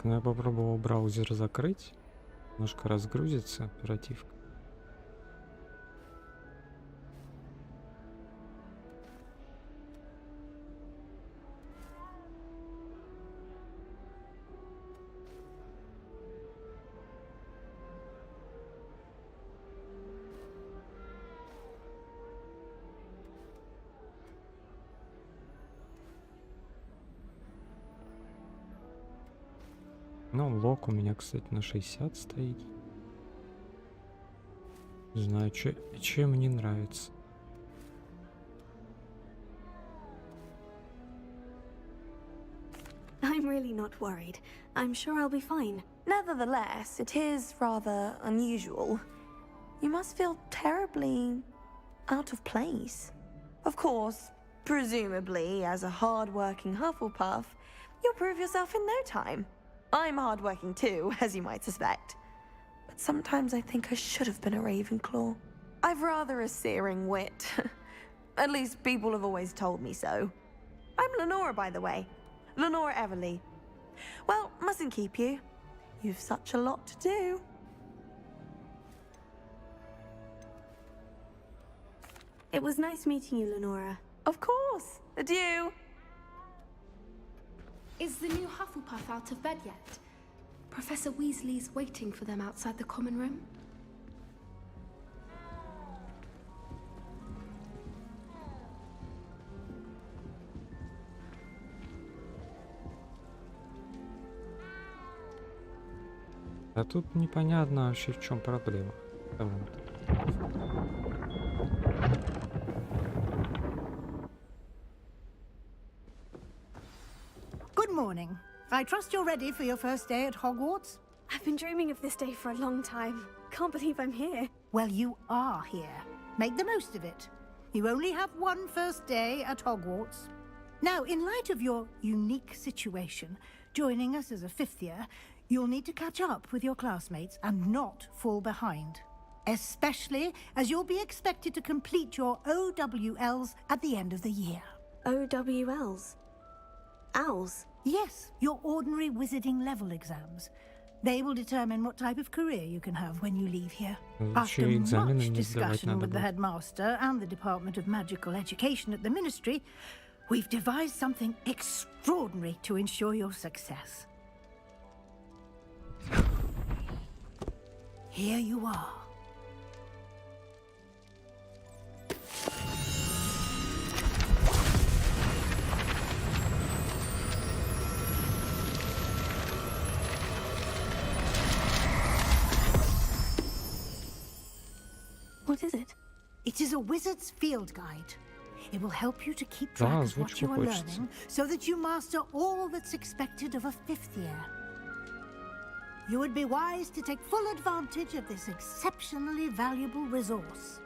Так, ну я попробовал браузер закрыть. Немножко разгрузится оперативка. Ну, лок у меня, кстати, на 60 стоит. Не знаю, чем мне нравится. I'm really not worried. I'm sure I'll be fine. Nevertheless, it is rather unusual. You must feel terribly out of place. Of course, presumably, as a hard-working Hufflepuff, you'll prove yourself in no time. I'm hard-working too, as you might suspect. But sometimes I think I should have been a Ravenclaw. I've rather a searing wit. At least people have always told me so. I'm Lenora, by the way. Lenora Everly. Well, mustn't keep you. You've such a lot to do. It was nice meeting you, Lenora. Of course. Adieu. Is the new Hufflepuff out of bed yet? Professor Weasley's waiting for them outside the common room. А тут непонятно вообще, в чем проблема. Good morning. I trust you're ready for your first day at Hogwarts? I've been dreaming of this day for a long time. Can't believe I'm here. Well, you are here. Make the most of it. You only have one first day at Hogwarts. Now, in light of your unique situation, joining us as a fifth year, you'll need to catch up with your classmates and not fall behind. Especially as you'll be expected to complete your OWLs at the end of the year. OWLs? Owls? Yes, your ordinary wizarding level exams. They will determine what type of career you can have when you leave here. After much discussion with the headmaster and the Department of Magical Education at the Ministry, we've devised something extraordinary to ensure your success. Here you are. What is it? It is a wizard's field guide. It will help you to keep track of what you are learning so that you master all that's expected of a fifth year. You would be wise to take full advantage of this exceptionally valuable resource.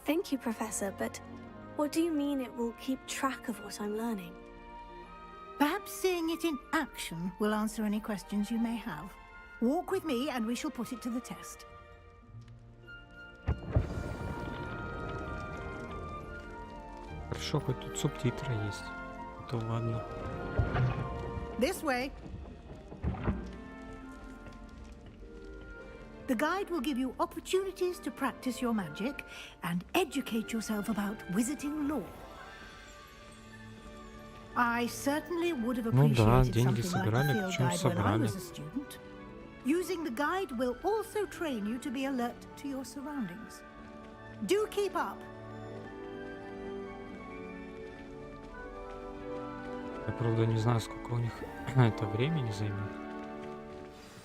Thank you, Professor, but what do you mean it will keep track of what I'm learning? Perhaps seeing it in action will answer any questions you may have. Walk with me and we shall put it to the test. Хорошо, хоть тут субтитры есть. То ладно. This way. The guide will give you opportunities to practice your magic and educate yourself about wizarding lore. I certainly would have appreciated something like a field guide when I was a student. Using the guide will also train you to be alert to your surroundings. Do keep up. Я, правда, не знаю, сколько у них это времени займет.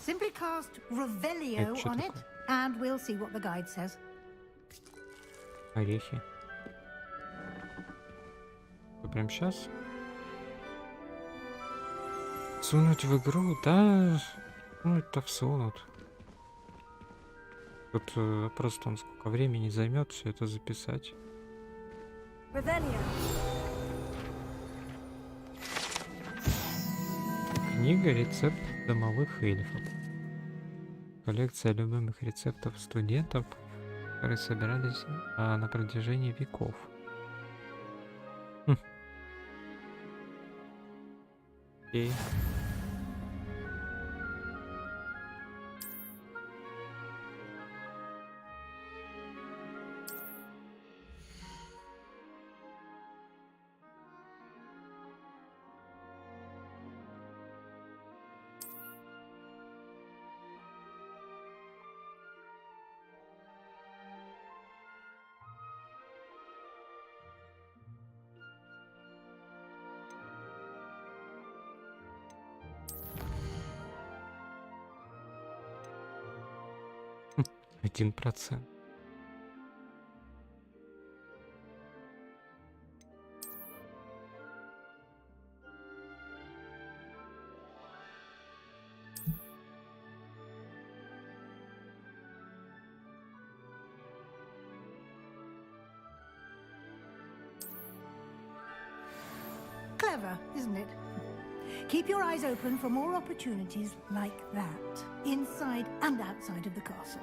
Simply cast Revelio on it, and we'll see what the guide says. Орехи. Прям сейчас? Сунуть в игру? Да, ну это всунут. Тут просто сколько времени займет все это записать. Revelio. Книга рецепт домовых эльфов. Коллекция любимых рецептов студентов, которые собирались на протяжении веков. Окей. Один процент. Clever, isn't it? Keep your eyes open for more opportunities like that, inside and outside of the castle.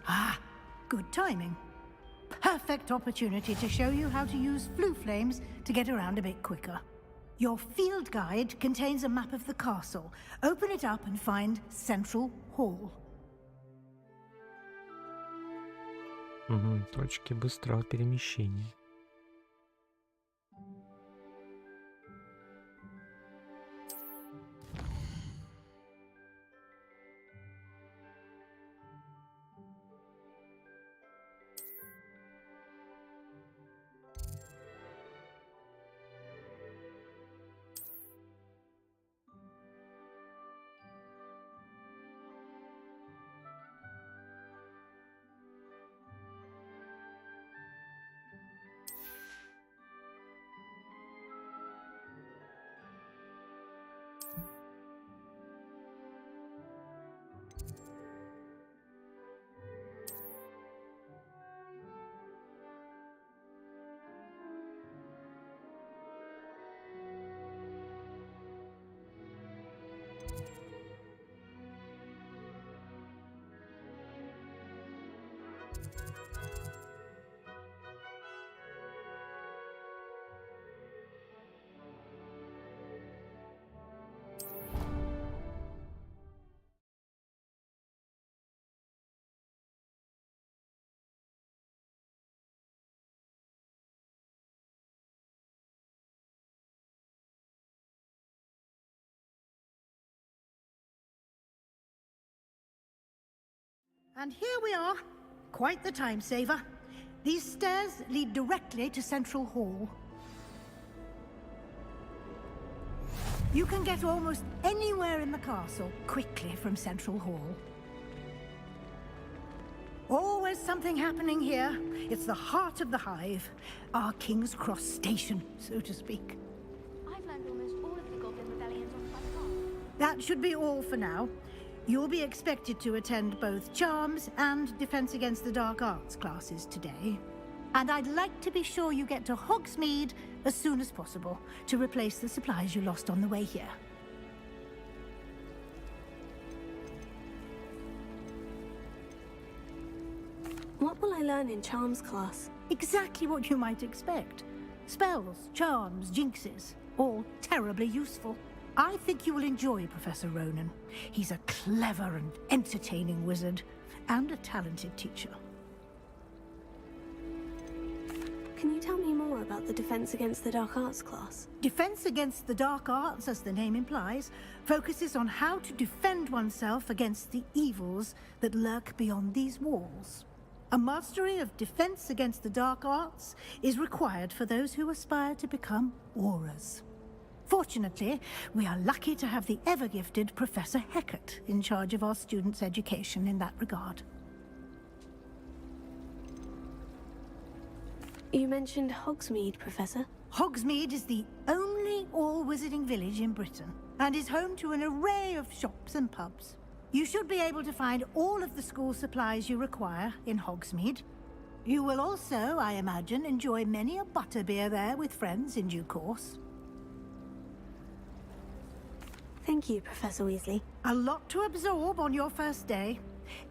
Ah, good timing. Perfect opportunity to show you how to use flue flames to get around a bit quicker. Your field guide contains a map of the castle. Open it up and find Central Hall. Угу, точки быстрого перемещения. And here we are. Quite the time saver. These stairs lead directly to Central Hall. You can get almost anywhere in the castle quickly from Central Hall. Always something happening here. It's the heart of the hive. Our King's Cross station, so to speak. I've learned almost all of the Goblin rebellions off by heart. That should be all for now. You'll be expected to attend both Charms and Defense Against the Dark Arts classes today. And I'd like to be sure you get to Hogsmeade as soon as possible to replace the supplies you lost on the way here. What will I learn in Charms class? Exactly what you might expect. Spells, charms, jinxes, all terribly useful. I think you will enjoy Professor Ronan. He's a clever and entertaining wizard, and a talented teacher. Can you tell me more about the Defense Against the Dark Arts class? Defense Against the Dark Arts, as the name implies, focuses on how to defend oneself against the evils that lurk beyond these walls. A mastery of Defense Against the Dark Arts is required for those who aspire to become Aurors. Fortunately, we are lucky to have the ever-gifted Professor Heckert in charge of our students' education in that regard. You mentioned Hogsmeade, Professor. Hogsmeade is the only all-wizarding village in Britain, and is home to an array of shops and pubs. You should be able to find all of the school supplies you require in Hogsmeade. You will also, I imagine, enjoy many a butterbeer there with friends in due course. Thank you, Professor Weasley. A lot to absorb on your first day,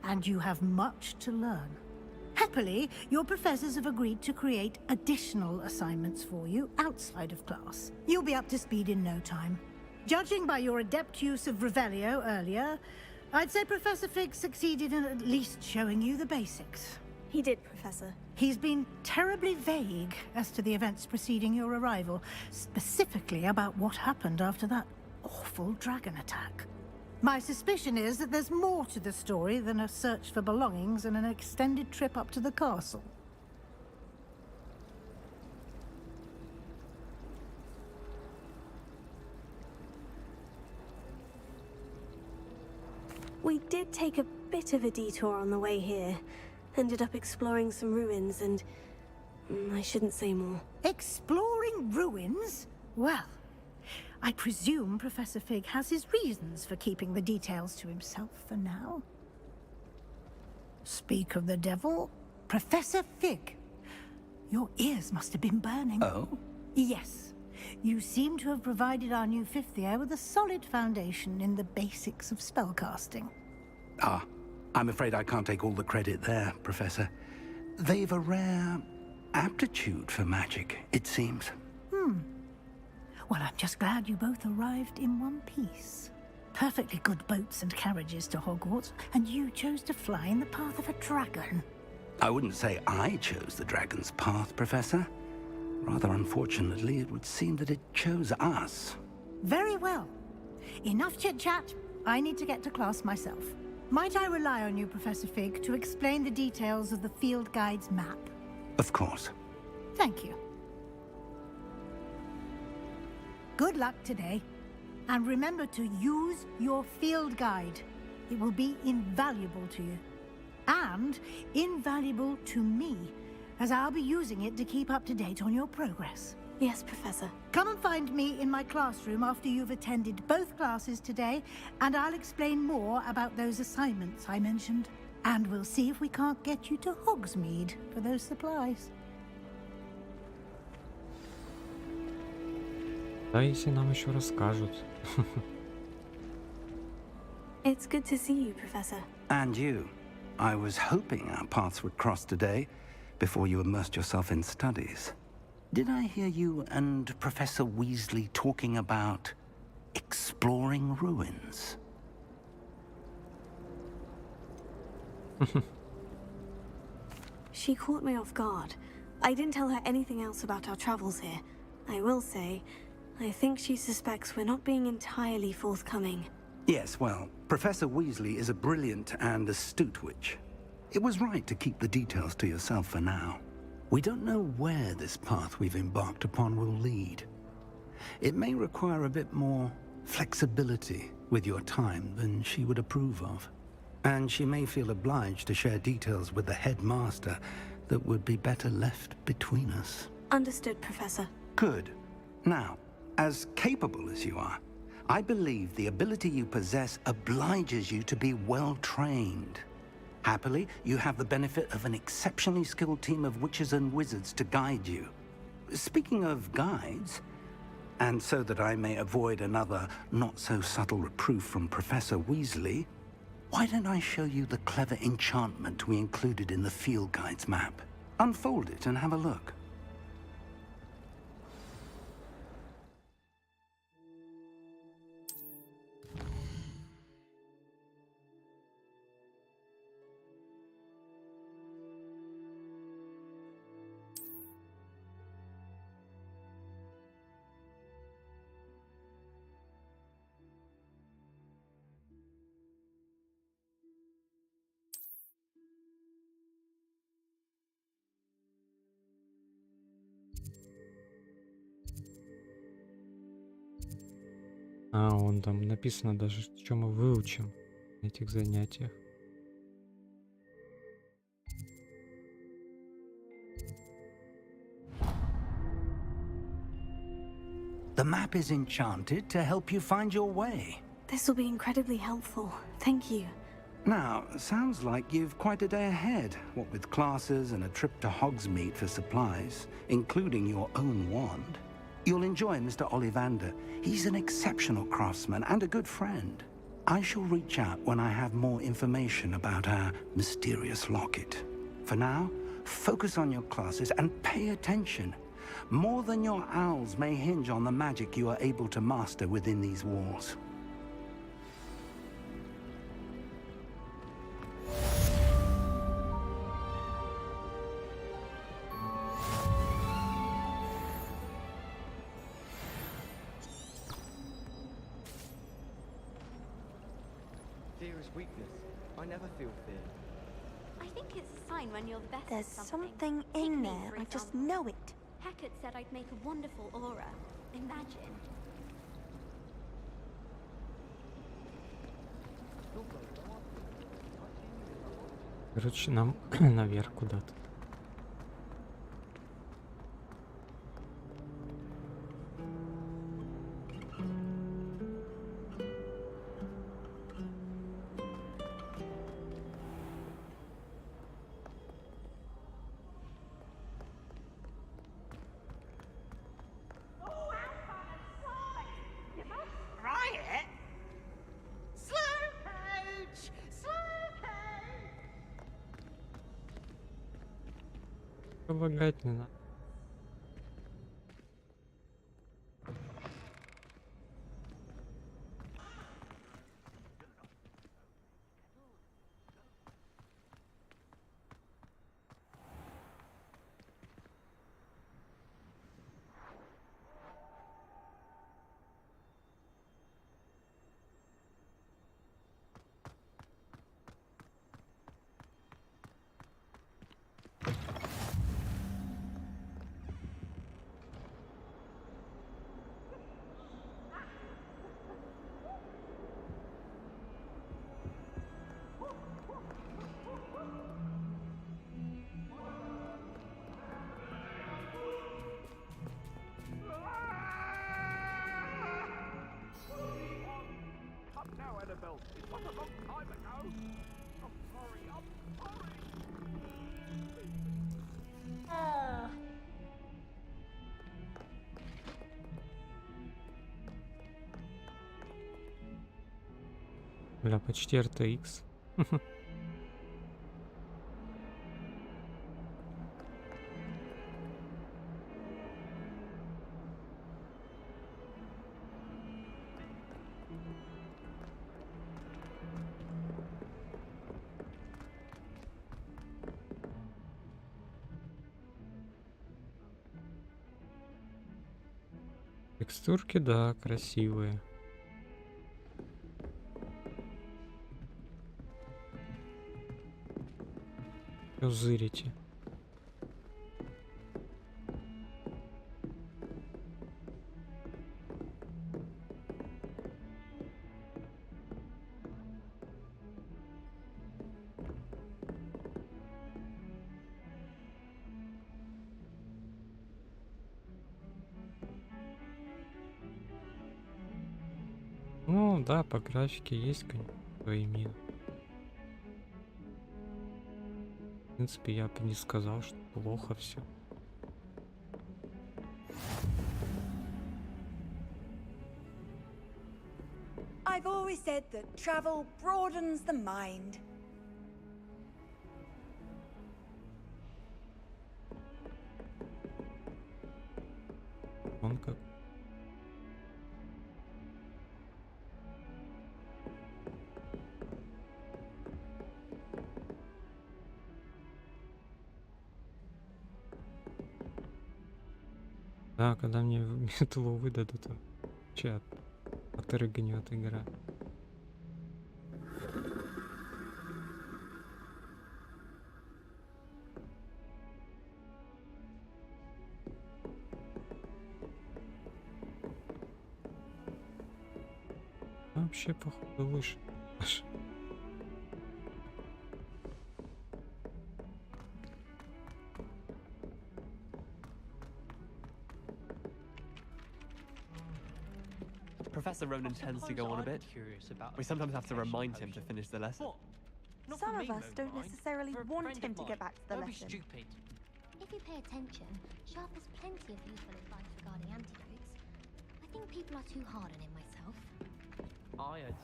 and you have much to learn. Happily, your professors have agreed to create additional assignments for you outside of class. You'll be up to speed in no time. Judging by your adept use of Revelio earlier, I'd say Professor Fig succeeded in at least showing you the basics. He did, Professor. He's been terribly vague as to the events preceding your arrival, specifically about what happened after that awful dragon attack. My suspicion is that there's more to the story than a search for belongings and an extended trip up to the castle. We did take a bit of a detour on the way here. Ended up exploring some ruins and... I shouldn't say more. Exploring ruins? Well, I presume Professor Fig has his reasons for keeping the details to himself for now. Speak of the devil, Professor Fig. Your ears must have been burning. Oh? Yes. You seem to have provided our new fifth year with a solid foundation in the basics of spellcasting. Ah, I'm afraid I can't take all the credit there, Professor. They've a rare aptitude for magic, it seems. Well, I'm just glad you both arrived in one piece. Perfectly good boats and carriages to Hogwarts, and you chose to fly in the path of a dragon. I wouldn't say I chose the dragon's path, Professor. Rather unfortunately, it would seem that it chose us. Very well. Enough chit-chat. I need to get to class myself. Might I rely on you, Professor Fig, to explain the details of the field guide's map? Of course. Thank you. Good luck today. And remember to use your field guide. It will be invaluable to you. And invaluable to me, as I'll be using it to keep up to date on your progress. Yes, Professor. Come and find me in my classroom after you've attended both classes today, and I'll explain more about those assignments I mentioned. And we'll see if we can't get you to Hogsmeade for those supplies. Да, если нам еще расскажут. It's good to see you, Professor. And you. I was hoping our paths would cross today, before you immersed yourself in studies. Did I hear you and Professor Weasley talking about exploring ruins? She caught me off guard. I didn't tell her anything else about our travels here. I will say, I think she suspects we're not being entirely forthcoming. Yes, well, Professor Weasley is a brilliant and astute witch. It was right to keep the details to yourself for now. We don't know where this path we've embarked upon will lead. It may require a bit more flexibility with your time than she would approve of. And she may feel obliged to share details with the headmaster that would be better left between us. Understood, Professor. Good. Now, as capable as you are, I believe the ability you possess obliges you to be well trained. Happily, you have the benefit of an exceptionally skilled team of witches and wizards to guide you. Speaking of guides, and so that I may avoid another not-so-subtle reproof from Professor Weasley, why don't I show you the clever enchantment we included in the field guide's map? Unfold it and have a look. А, он там написано даже, что мы выучим на этих занятиях. The map is enchanted to help you find your way. This will be incredibly helpful. Thank you. Now, sounds like you've quite a day ahead, what with classes and a trip to Hogsmeade for supplies, including your own wand. You'll enjoy Mr. Ollivander. He's an exceptional craftsman and a good friend. I shall reach out when I have more information about our mysterious locket. For now, focus on your classes and pay attention. More than your owls may hinge on the magic you are able to master within these walls. Fear is weakness. I never feel fear. I think it's a sign when you're the best There's at something. something Take in me, there. for I just example. know it. Hecate said I'd make a wonderful aura. Imagine. Короче, нам наверх куда-то. Помогать не надо. Бля, почти RTX. Текстурки, да, красивые. Что зырите? Ну да, по графике есть, конечно, свои минусы. В принципе, я бы не сказал, что плохо все. I've always said that travel broadens the mind. Он как. Да, когда мне метлу выдадут, чат отрыгнет игра. Вообще, походу, выше. Professor Ronan tends to go on a bit. We sometimes have to remind him to finish the lesson. Not Some for of me, us don't Moonlight. necessarily For a want friend him of to get mine. back to the Don't be lesson. stupid. If you pay attention, Sharp has plenty of useful advice regarding antidotes. I think people are too hard on him myself. I had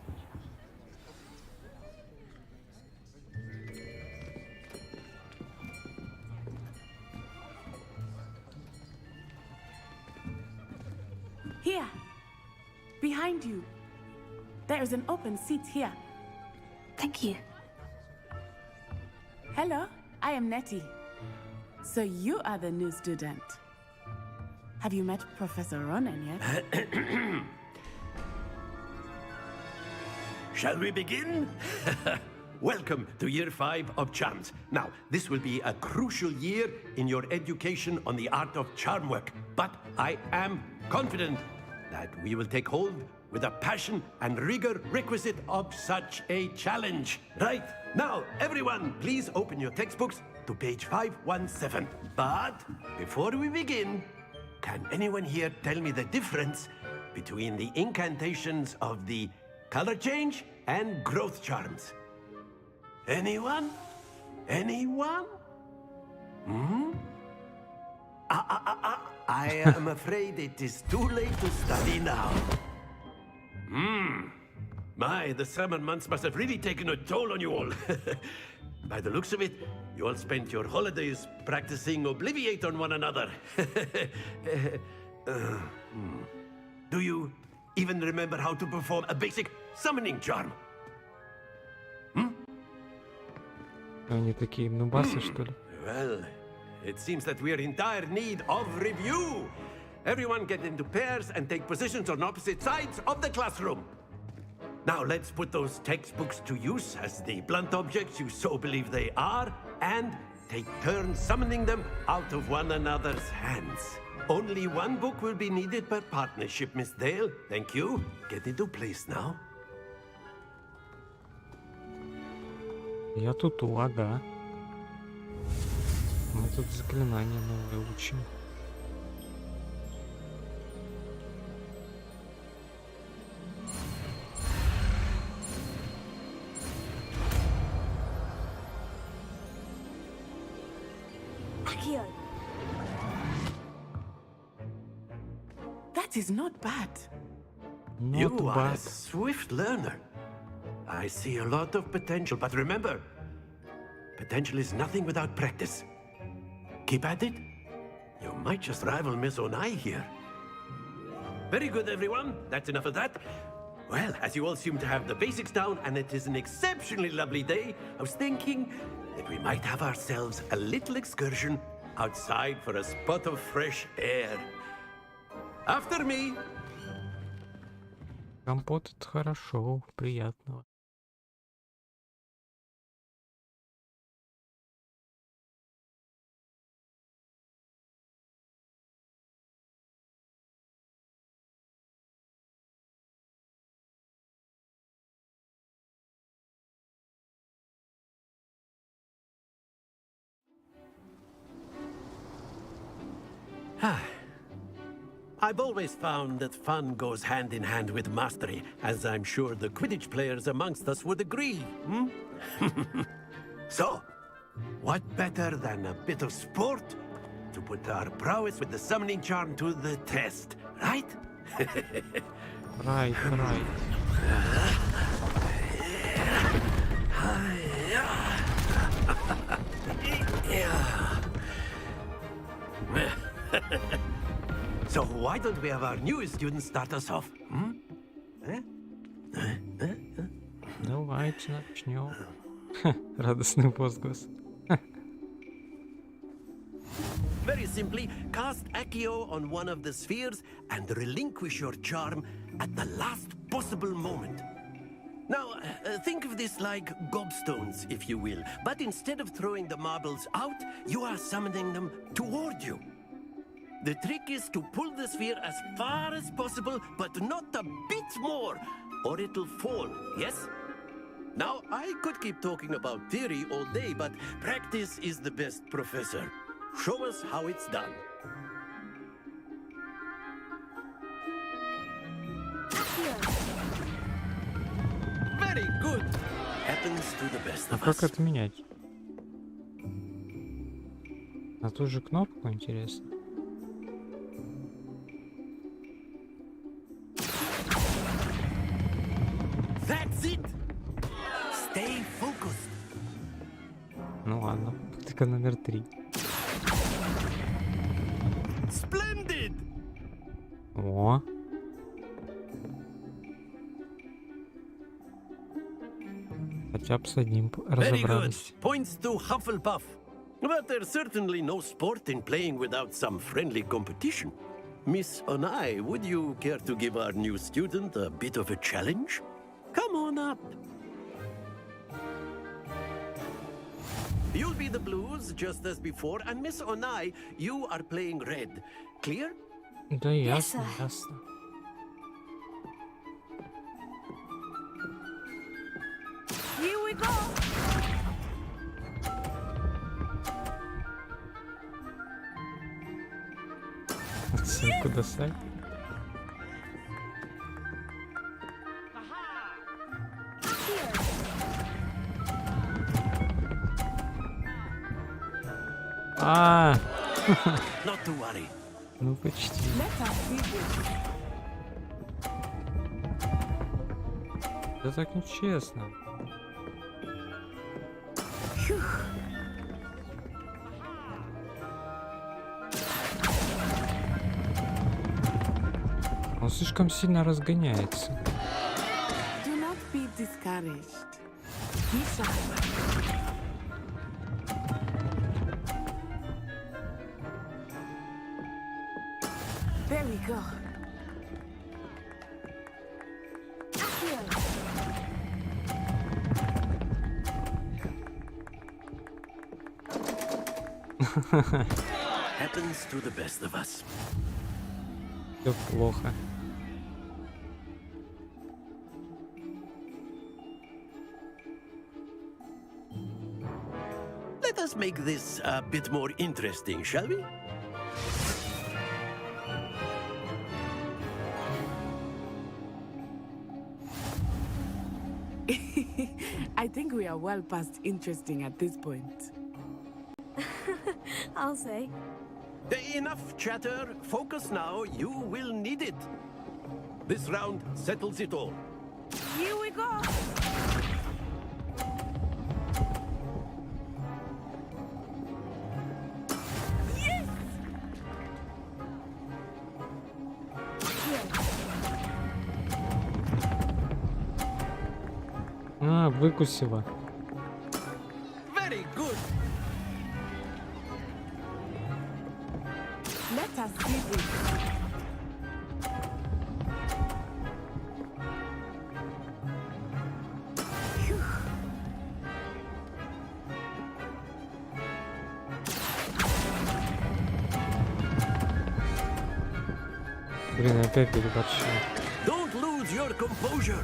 Here, behind you. There is an open seat here. Thank you. Hello, I am Nettie. So you are the new student. Have you met Professor Ronan yet? Shall we begin? Welcome to Year 5 of Charms. Now, this will be a crucial year in your education on the art of charm work, but I am confident that we will take hold with the passion and rigor requisite of such a challenge. Right, now, everyone, please open your textbooks to page 517. But before we begin, can anyone here tell me the difference between the incantations of the color change and growth charms? Anyone? Anyone? I am afraid it is too late to study now. My, the summer months must have really taken a toll on you all. By the looks of it, you all spent your holidays practicing Obliviate on one another. Do you even remember how to perform a basic summoning charm? Они такие нубасы, что ли? Well, it seems that we are in dire need of review. Everyone get into pairs and take positions on opposite sides of the classroom. Now let's put those textbooks to use as the blunt objects you so believe they are, and take turns summoning them out of one another's hands. Only one book will be needed per partnership, Miss Dale. Thank you. Get into place now. Я тут ага. Мы тут заклинания новые учим. Accio. That is not bad. You Not are a bad. swift learner. I see a lot of potential, but remember, potential is nothing without practice. Keep at it. You might just rival Miss Onai here. Very good, everyone. That's enough of that. Well, as you all seem to have the basics down, and it is an exceptionally lovely day, I was thinking that we might have ourselves a little excursion outside for a spot of fresh air. After me. Компот это хорошо, приятного. I've always found that fun goes hand in hand with mastery, as I'm sure the Quidditch players amongst us would agree. So, what better than a bit of sport to put our prowess with the summoning charm to the test, right? Right, right. So why don't we have our newest student start us off? Давайте начнем. Радостный возглас. Very simply, cast Accio on one of the spheres and relinquish your charm at the last possible moment. Now, think of this like gobstones, if you will, but instead of throwing the marbles out, you are summoning them toward you. The trick is to pull the sphere as far as possible, but not a bit more, or it'll fall, yes? Now, I could keep talking about theory all day, but practice is the best professor. Show us how it's done. Very good. At Happens to the best А of как us. отменять? На ту же кнопку, интересно. That's it. Stay focused. Ну ладно, только номер 3. Splendid. О. Хотя бы с одним Very good. разобрались. Points to Hufflepuff. But there's certainly no sport in playing without some friendly competition. Miss Onai, would you care to give our new student a bit of a challenge? Come on up. You'll be the blues, just as before, and Miss Onai, you are playing red. Clear? Да ясно, sir. ясно. Here we go. Ссылку достать. А, Not to worry. ну почти. Let us see this. Да так нечестно. Он слишком сильно разгоняется. Do not be discouraged. Be sharp. There we go. Happens to the best of us. Все плохо. Let us make this a bit more interesting, shall we? I think we are well past interesting at this point. I'll say. Enough chatter. Focus now. You will need it. This round settles it all. Here we go. А, выкусила. Very good. Let us see this. Блин, опять переборщил. Don't lose your composure.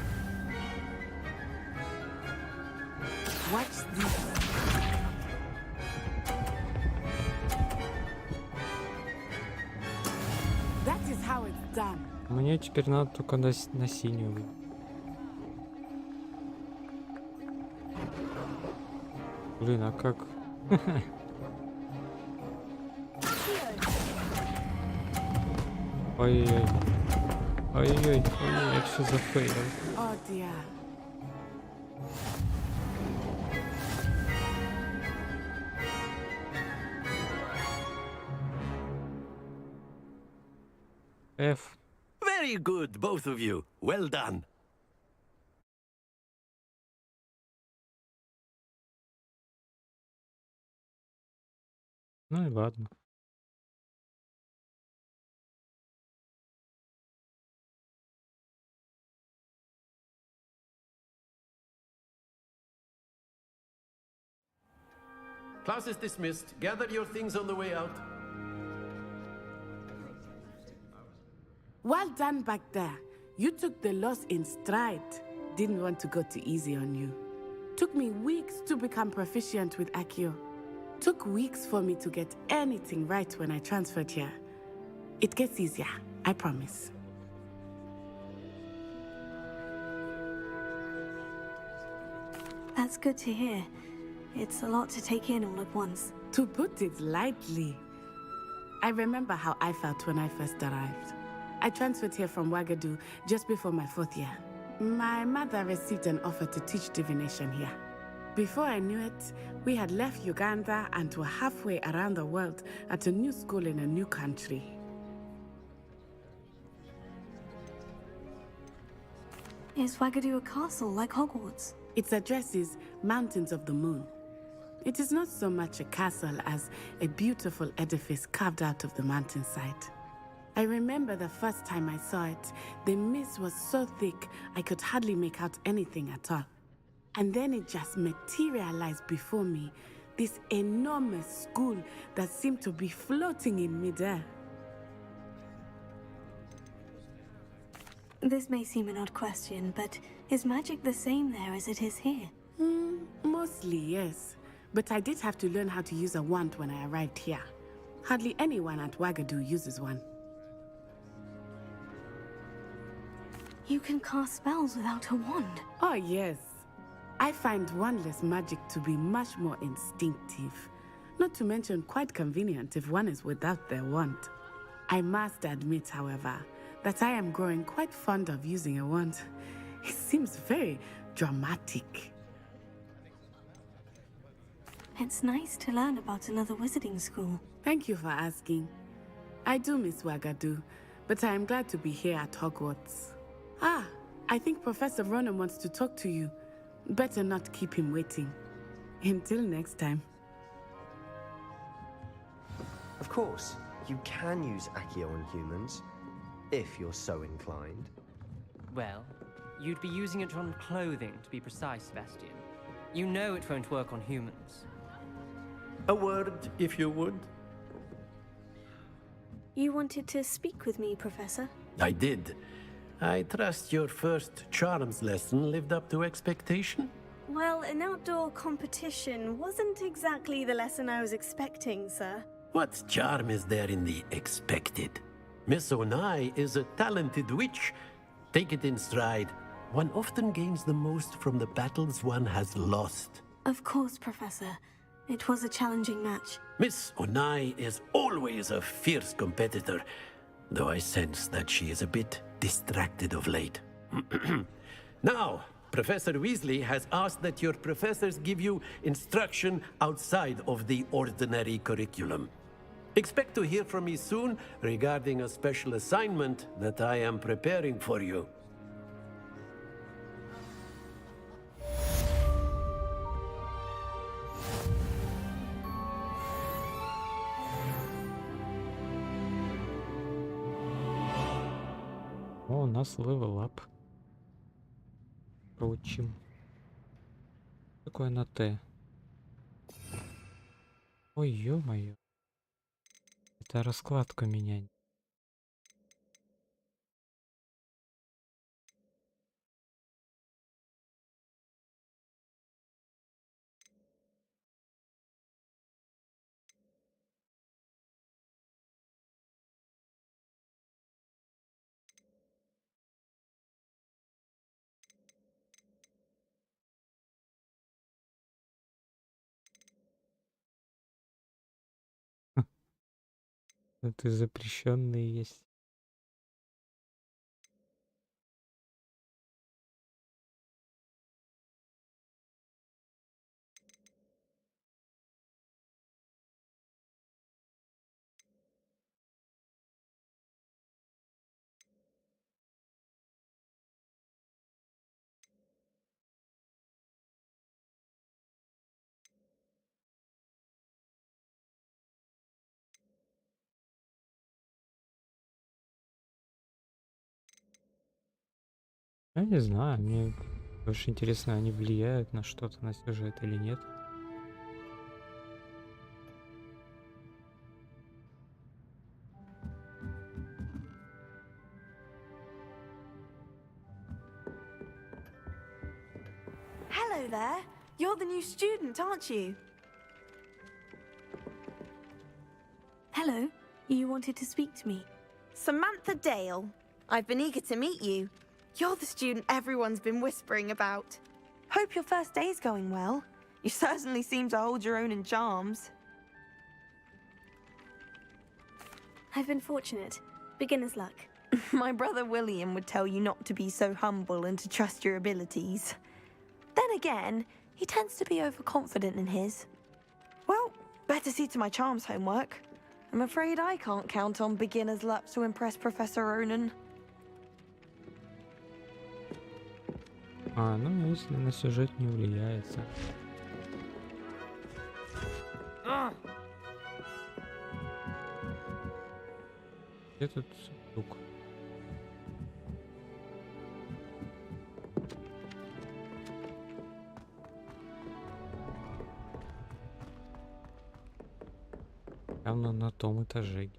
Watch this. That is how it's done. Мне теперь надо только на синюю. Блин, а как? Ой-ой-ой. Ой-ой-ой. Я все зафейлил. Oh dear. F. Very good, both of you. Well done. Ну и ладно. Class is dismissed. Gather your things on the way out. Well done back there. You took the loss in stride. Didn't want to go too easy on you. Took me weeks to become proficient with Accio. Took weeks for me to get anything right when I transferred here. It gets easier, I promise. That's good to hear. It's a lot to take in all at once. To put it lightly, I remember how I felt when I first arrived. I transferred here from Ouagadougou just before my 4th year. My mother received an offer to teach divination here. Before I knew it, we had left Uganda and were halfway around the world at a new school in a new country. Is Ouagadougou a castle like Hogwarts? Its address is Mountains of the Moon. It is not so much a castle as a beautiful edifice carved out of the mountainside. I remember the first time I saw it, the mist was so thick I could hardly make out anything at all. And then it just materialized before me, this enormous school that seemed to be floating in midair. This may seem an odd question, but is magic the same there as it is here? Mostly, yes. But I did have to learn how to use a wand when I arrived here. Hardly anyone at Ouagadougou uses one. You can cast spells without a wand? Oh, yes. I find wandless magic to be much more instinctive. Not to mention quite convenient if one is without their wand. I must admit, however, that I am growing quite fond of using a wand. It seems very dramatic. It's nice to learn about another wizarding school. Thank you for asking. I do miss Ouagadougou, but I am glad to be here at Hogwarts. Ah, I think Professor Ronan wants to talk to you. Better not keep him waiting. Until next time. Of course, you can use Accio on humans, if you're so inclined. Well, you'd be using it on clothing, to be precise, Sebastian. You know it won't work on humans. A word, if you would. You wanted to speak with me, Professor? I did. I trust your first charms lesson lived up to expectation? Well, an outdoor competition wasn't exactly the lesson I was expecting, sir. What charm is there in the expected? Miss Onai is a talented witch. Take it in stride. One often gains the most from the battles one has lost. Of course, Professor. It was a challenging match. Miss Onai is always a fierce competitor, though I sense that she is a bit distracted of late. Now, Professor Weasley has asked that your professors give you instruction outside of the ordinary curriculum. Expect to hear from me soon regarding a special assignment that I am preparing for you. О, у нас level up. Получим. Такое на Т. Ой, ё-моё. Это раскладка менять. Это запрещенные есть. Я не знаю, мне больше интересно, они влияют на что-то, на сюжет или нет. Hello there. You're the new student, aren't you? Hello. You wanted to speak to me. Samantha Dale. I've been eager to meet you. You're the student everyone's been whispering about. Hope your first day's going well. You certainly seem to hold your own in charms. I've been fortunate. Beginner's luck. My brother William would tell you not to be so humble and to trust your abilities. Then again, he tends to be overconfident in his. Well, better see to my charms homework. I'm afraid I can't count on beginner's luck to impress Professor Ronan. А, ну если на сюжет не влияется. Где тут сундук? Явно на том этаже.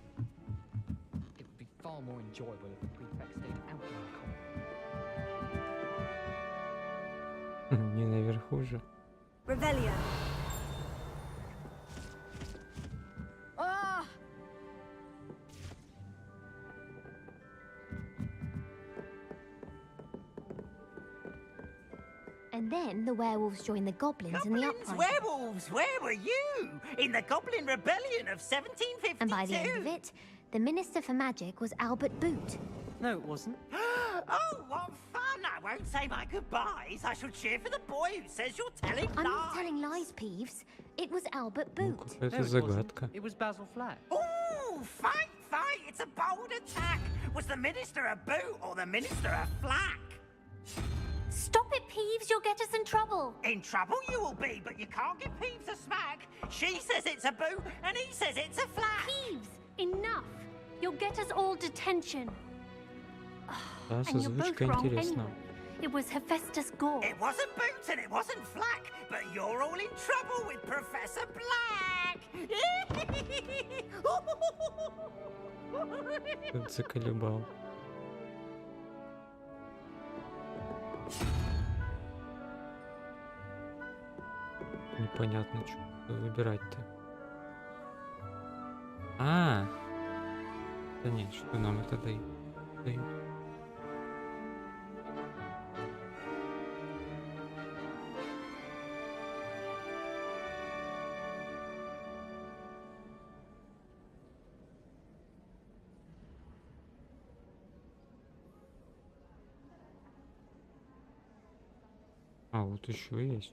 It would be far more enjoyable if the prefect stayed out in the common. Не наверху же. Revelio. And then the werewolves joined the goblins in the uprising. Werewolves, where were you? In the Goblin Rebellion of 1752? And by the end of it, the Minister for Magic was Albert Boot. No, it wasn't. Oh, what fun! I won't say my goodbyes. I shall cheer for the boy who says you're telling I'm lies. not telling lies, Peeves. It was Albert Ну, Boot. какая-то No, it загадка. wasn't. It was Basil Flack. Ooh, fight! It's a bold attack. Was the Minister a boot or the Minister a flack? Stop it, Peeves. You'll get us in trouble. In trouble you will be, but you can't give Peeves a smack. She says it's a boot, and he says it's a flack. Peeves, enough. You'll get us all detention. Да, And you're both созвучка wrong интересно. anyway. It was Hephaestus Gore. It wasn't boot and it wasn't flack, but you're all in trouble with Professor Black. Тут заколебал. Непонятно, что выбирать-то. А, да нет, что нам это дают? А, вот еще есть.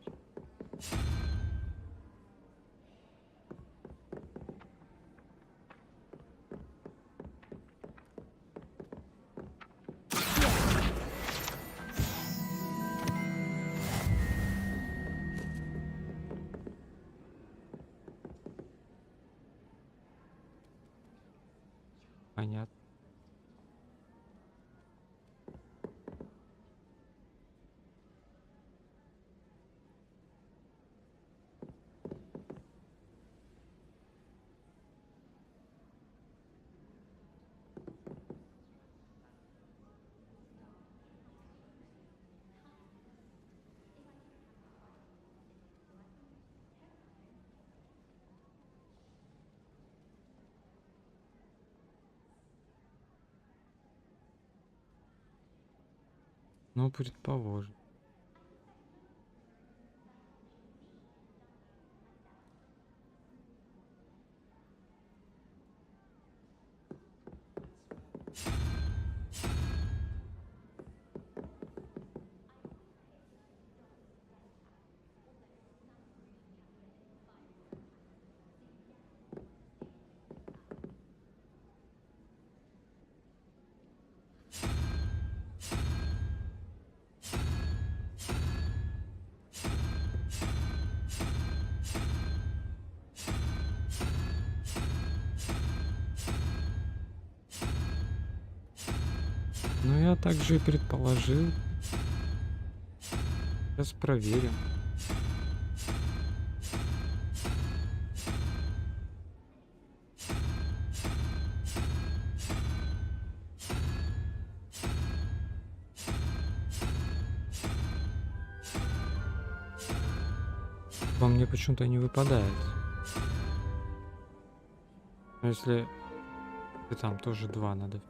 Понятно. Ну, предположим. Ну, я также и предположил. Сейчас проверим. Во мне почему-то не выпадает. Но если и там тоже 2 надо.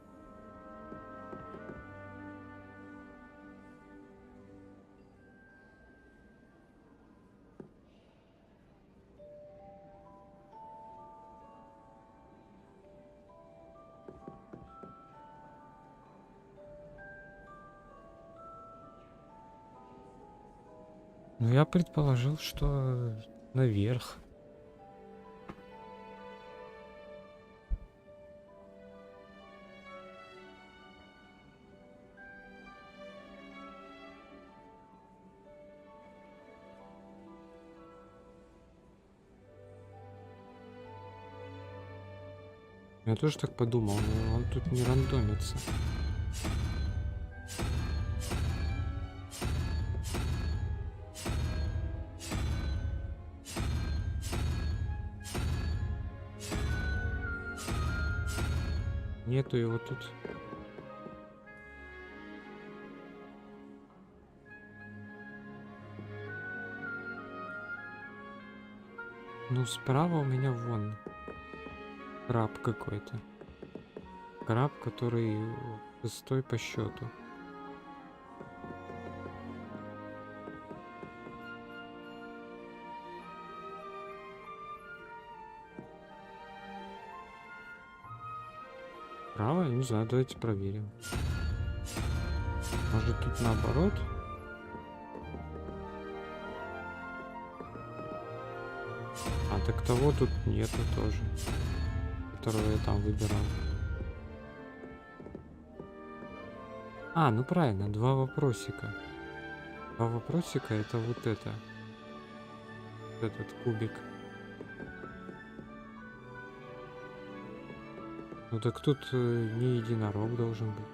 Ну, я предположил, что наверх. Я тоже так подумал, но он тут не рандомится. Нету его тут. Ну, справа у меня вон краб какой-то. Краб, который 6-й по счету. Право? Не знаю, давайте проверим. Может тут наоборот? А так того тут нету тоже, которого я там выбирал. А, ну правильно, 2 вопросика. 2 вопросика это вот это. Вот этот кубик. Ну так тут не единорог должен быть.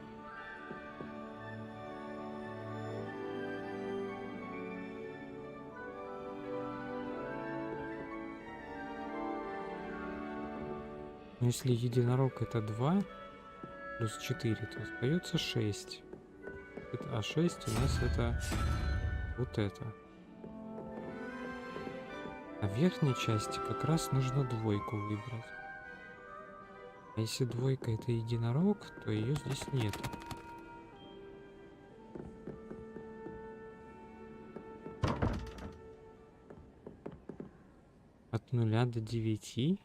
Но если единорог это 2 плюс 4, то остается 6. А 6 у нас это вот это. А в верхней части как раз нужно 2 выбрать. А если 2 это единорог, то ее здесь нет. От 0 до 9.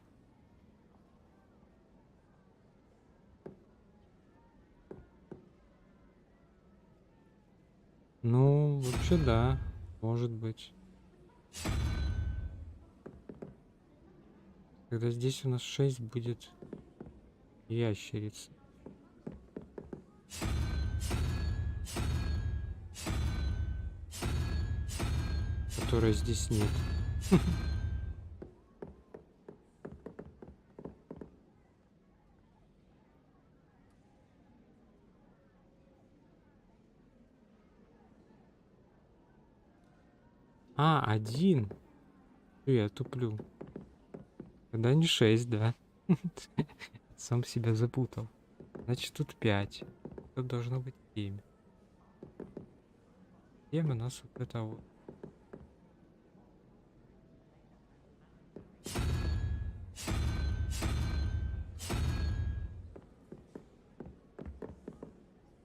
Ну, вообще да, может быть. Когда здесь у нас 6 будет ящерица. Которой здесь нет. А, 1. Я туплю. Тогда не 6, да. Сам себя запутал. Значит, тут 5. Тут должно быть 7. 7 у нас вот это вот.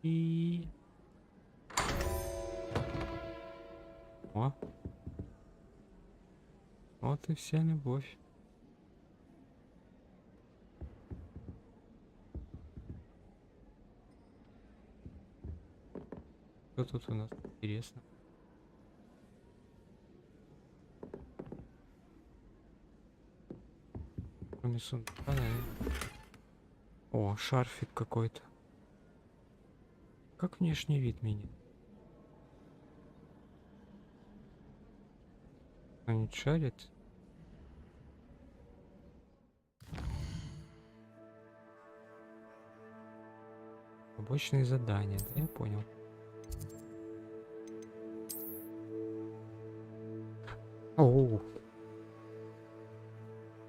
И... О! Вот и вся любовь. Что тут у нас интересно? Кроме сундука, наверное. О, шарфик какой-то. Как внешний вид меня? Они шарят? Побочные задания, да, я понял. Оу.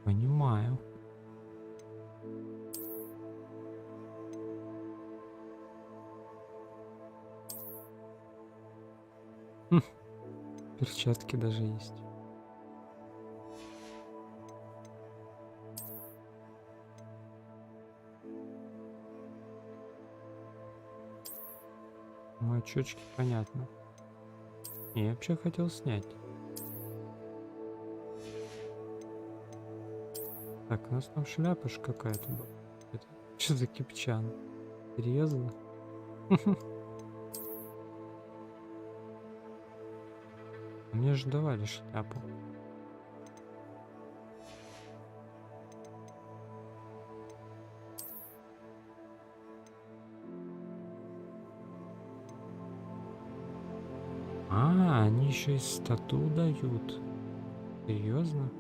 Понимаю. Перчатки даже есть. очечки, понятно. Не, я вообще хотел снять. Так, у нас там шляпа какая-то была. Это что за кипчан? Серьезно? Мне же давали шляпу. А, они еще и стату дают. Серьезно?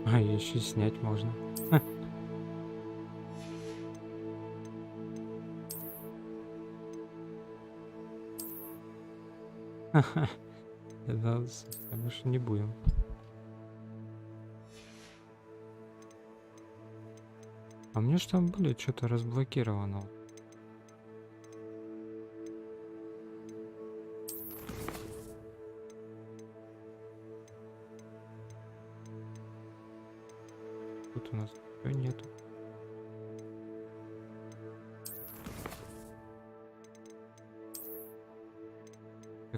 А, еще и снять можно. Ха-ха. Да, мы же не будем. А мне что там были что-то разблокировано. Тут у нас ничего нету.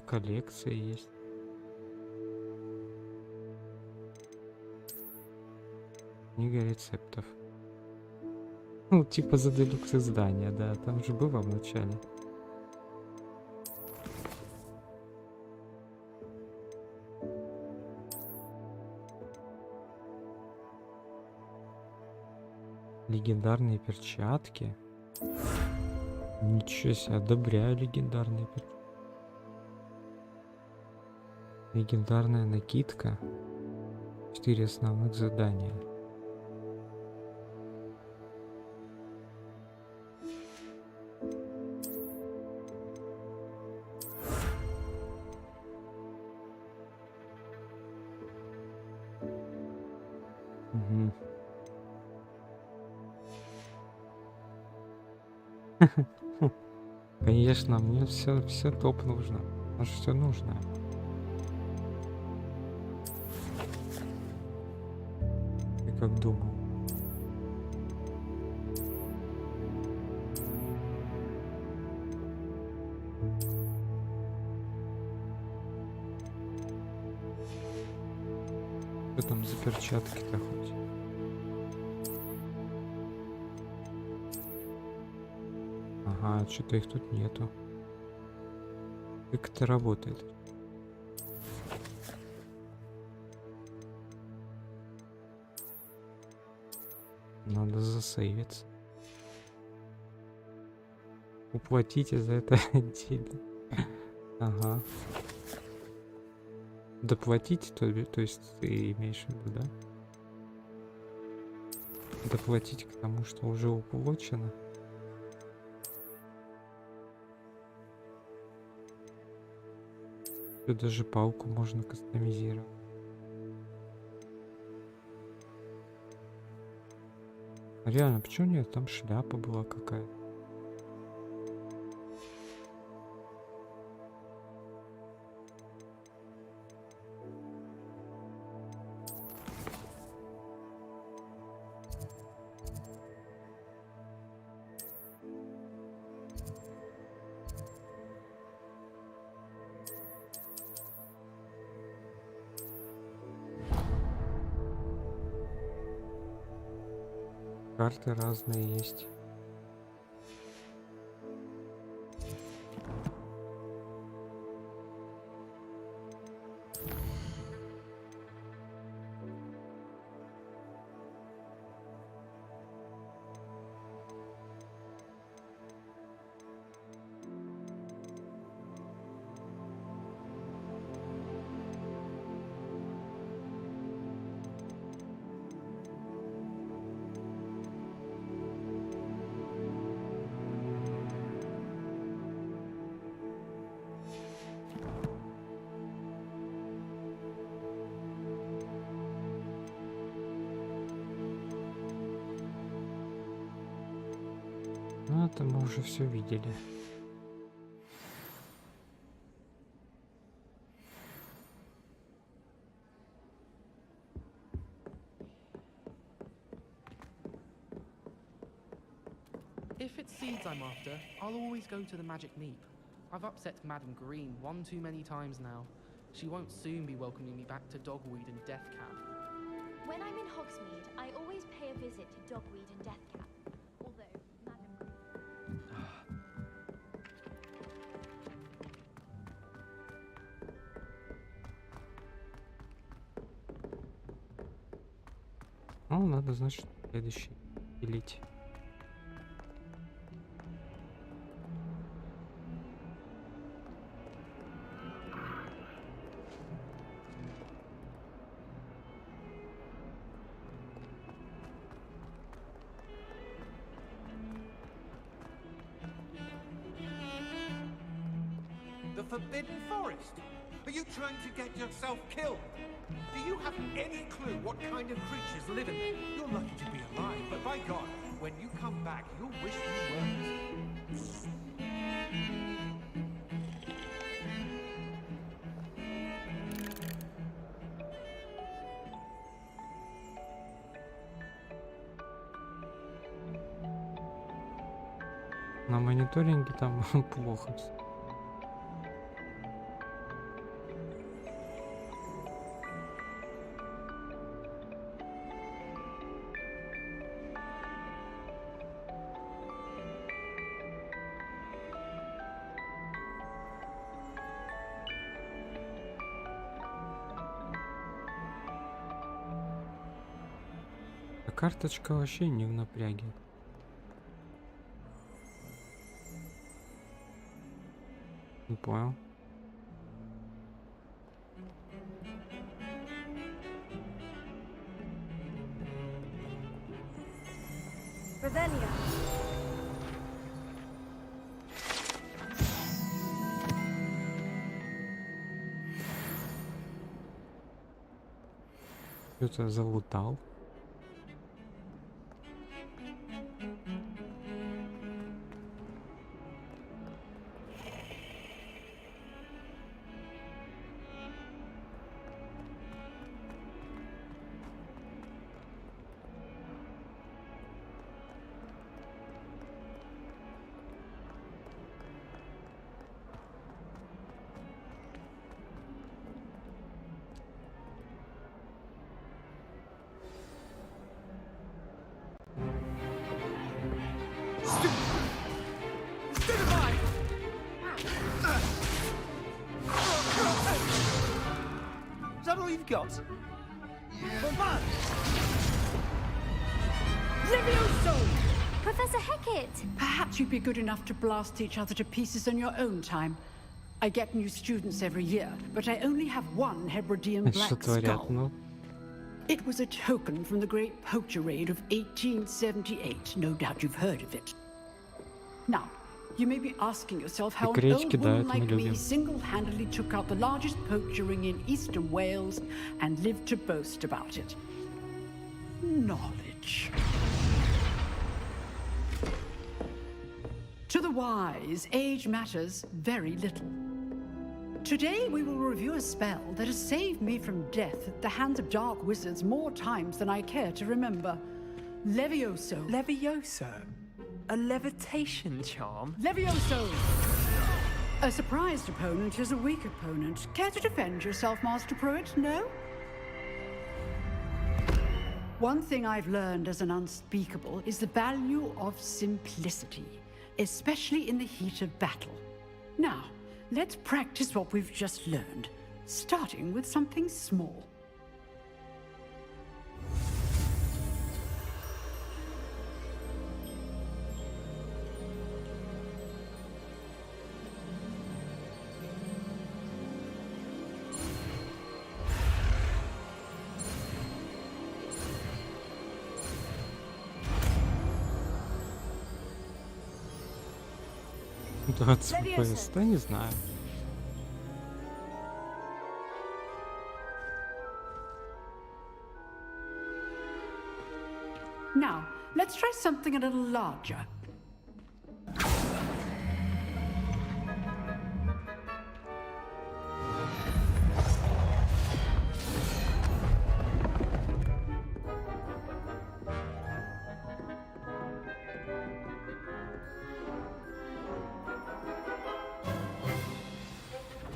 Коллекция есть. Книга рецептов. Ну, типа за делюкс издания, да. Там же было в начале. Легендарные перчатки. Ничего себе, одобряю легендарные перчатки. Легендарная накидка. 4 основных задания. Угу. Конечно, мне все топ нужно. Аж все нужно. Ты как думал? Что там за перчатки-то хоть? Ага, что-то их тут нету. Как это работает? Надо засейвиться. Уплатите за это отдельно. Ага. Доплатить, то есть ты имеешь в виду, да? Доплатить к тому, что уже уплачено. Тут даже палку можно кастомизировать. Реально, почему нет? Там шляпа была какая-то. Карты разные есть. Ну, это мы уже все видели. If it's seeds I'm after, I'll always go to the Magic Meep. I've upset Madam Green one too many times now. She won't soon be welcoming me back to Dogweed and Deathcap. When I'm in Hogsmeade, I always pay a visit to Dogweed and Deathcap. Although, Madam... Ну, надо, значит, следующий пилить. The Forbidden Forest? Are you trying to get yourself killed? Do you have any clue what kind of creatures live in there? You're lucky to be alive, but by God, when you come back, you'll wish you weren't. На мониторинге там плохо. Карточка вообще не в напряге. Не понял. Revelio. Кто-то залутал. Is that all you've got? Levioso! Professor Hecat! Perhaps you'd be good enough to blast each other to pieces in your own time. I get new students every year, but I only have one Hebridean black skull. It was a token from the Great Poacher Raid of 1878. No doubt you've heard of it. Now, you may be asking yourself how an old woman like me single-handedly took out the largest poacher ring in eastern Wales and lived to boast about it. Knowledge. To the wise, age matters very little. Today we will review a spell that has saved me from death at the hands of dark wizards more times than I care to remember. Levioso. Levioso? A levitation charm? Levioso! A surprised opponent is a weak opponent. Care to defend yourself, Master Pruitt? No? One thing I've learned as an unspeakable is the value of simplicity, especially in the heat of battle. Now, let's practice what we've just learned, starting with something small. Да, не знаю. Now, let's try something a little larger.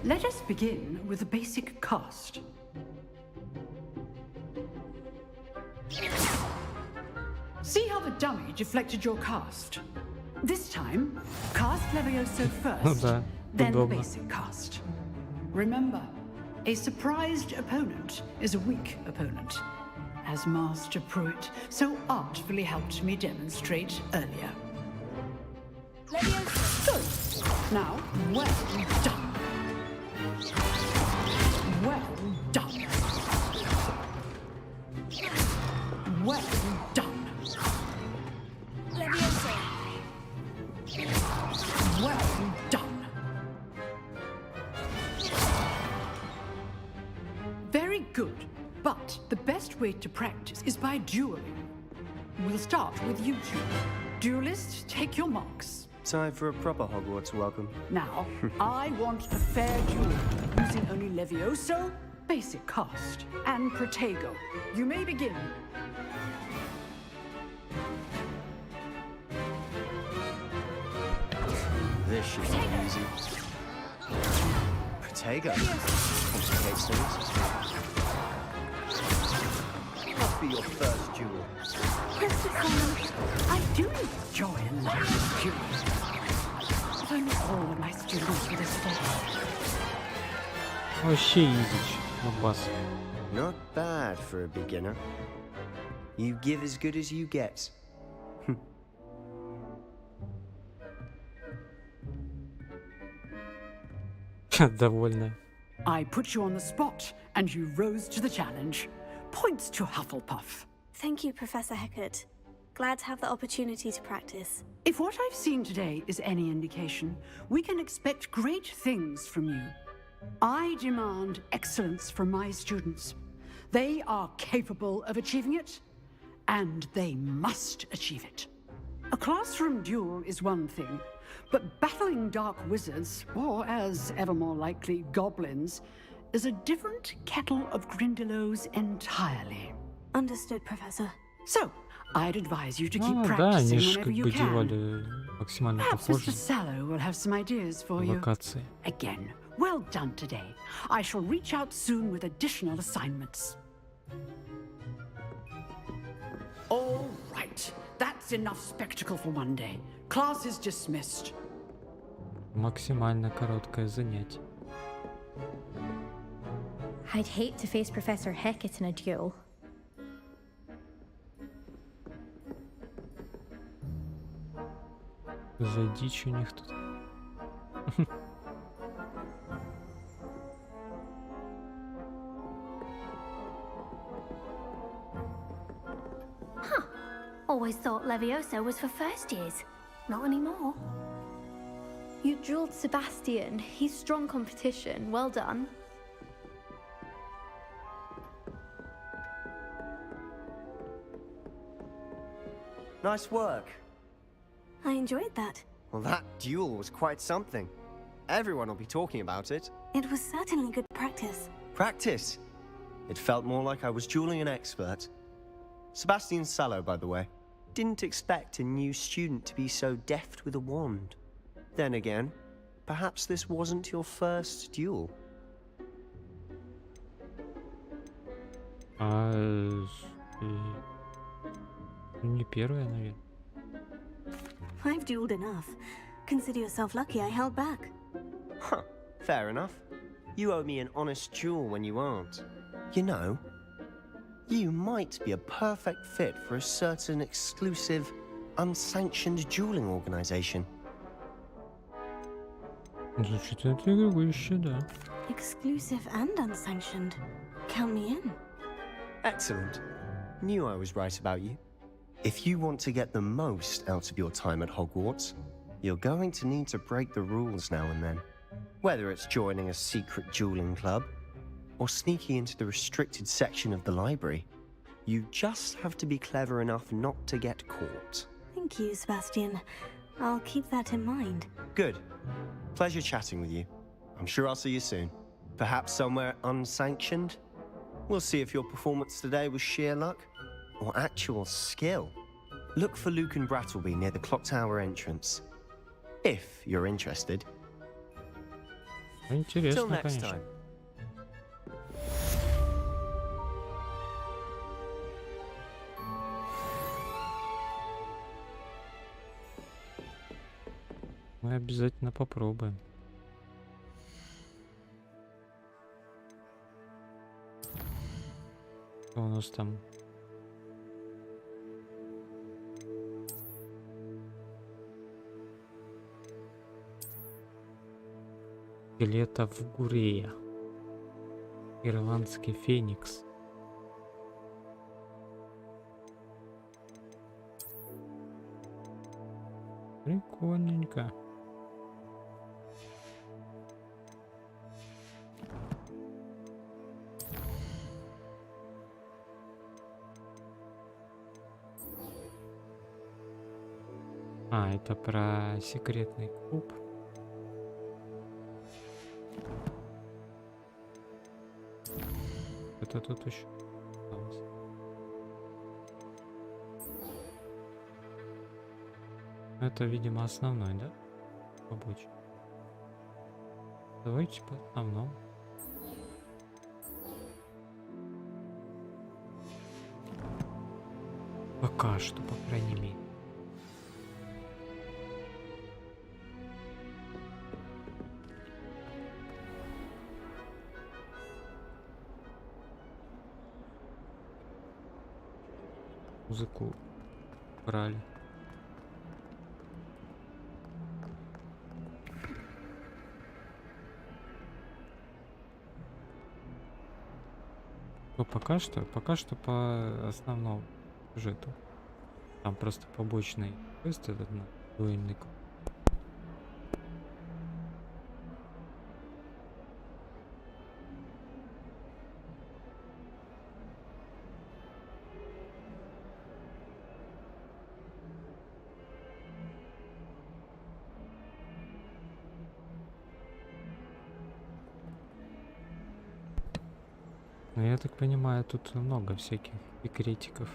Let us begin with the basic cast. See how the dummy deflected your cast? This time, cast Levioso first, then the basic cast. Remember, a surprised opponent is a weak opponent, as Master Pruitt so artfully helped me demonstrate earlier. Good. Now, well done. Well done. Well done. Leviosa. Well done. Very good. But the best way to practice is by dueling. We'll start with you two. Duelists, take your marks. Time for a proper Hogwarts welcome. Now, I want a fair duel, using only Levioso, basic cast, and Protego. You may begin. This should be easy. Protego. Complicates things. Must be your first duel. I do enjoy live duels. If only all of my students were this day. Вообще изич, бас. Not bad for a beginner. You give as good as you get. Довольно. I put you on the spot, and you rose to the challenge. Points to Hufflepuff. Thank you, Professor Hecat. Glad to have the opportunity to practice. If what I've seen today is any indication, we can expect great things from you. I demand excellence from my students. They are capable of achieving it, and they must achieve it. A classroom duel is one thing, but battling dark wizards, or as ever more likely, goblins, is a different kettle of Grindylows entirely. Understood, Professor. So, I'd advise you to keep Да, practicing они же whenever как you бы can. делали максимально Perhaps похожи Mr. Sallow will have some ideas for you. локации. Again, well done today. I shall reach out soon with additional assignments. All right, that's enough spectacle for one day. Class is dismissed. Максимально короткое занятие. I'd hate to face Professor Hecat in a duel. За дичь у них тут. Always thought Levioso was for first years. Not anymore. You drilled Sebastian. He's strong competition. Well done. Nice work. I enjoyed that. Well, that duel was quite something. Everyone will be talking about it. It was certainly good practice. Practice? It felt more like I was dueling an expert. Sebastian Sallow, by the way. Didn't expect a new student to be so deft with a wand. Then again, perhaps this wasn't your first duel. Не первая, наверное. I've dueled enough. Consider yourself lucky I held back. Huh, fair enough. You owe me an honest duel when you aren't. You know, you might be a perfect fit for a certain exclusive, unsanctioned dueling organization. Звучит интригующе, да. Exclusive and unsanctioned. Count me in. Excellent. Knew I was right about you. If you want to get the most out of your time at Hogwarts, you're going to need to break the rules now and then. Whether it's joining a secret dueling club, or sneaking into the restricted section of the library, you just have to be clever enough not to get caught. Thank you, Sebastian. I'll keep that in mind. Good. Pleasure chatting with you. I'm sure I'll see you soon. Perhaps somewhere unsanctioned? We'll see if your performance today was sheer luck or actual skill. Look for Luke and Brattleby near the clock tower entrance. If you're interested. Интересно, конечно. Мы обязательно попробуем. Что у нас там? Лето в Гурея. Ирландский феникс. Прикольненько. А, это про секретный куб. Это тут еще осталось. Это, видимо, основной, да? Побочный. Давайте по основному. Пока что, по крайней мере. Музыку брали. Ну, пока что по основному сюжету. Там просто побочный квест этот на дуэльный клуб. Ну, я так понимаю, тут много всяких секретиков.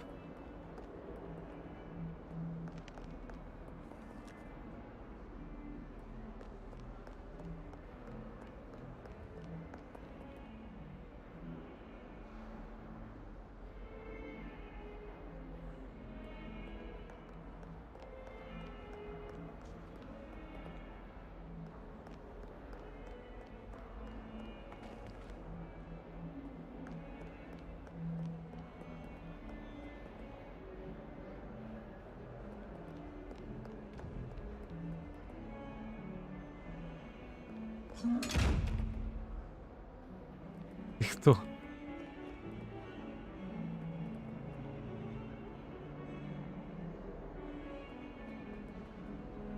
Ты кто?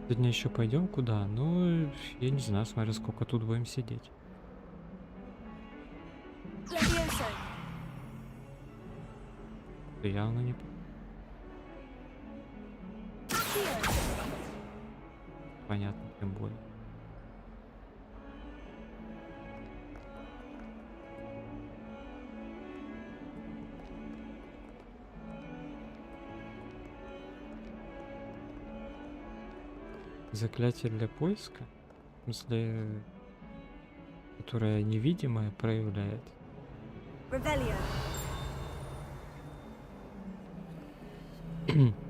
Сегодня еще пойдем куда? Ну, я не знаю, смотря сколько тут будем сидеть. Ты явно не... Понятно, тем более. Заклятие для поиска, в смысле, которое невидимое проявляет.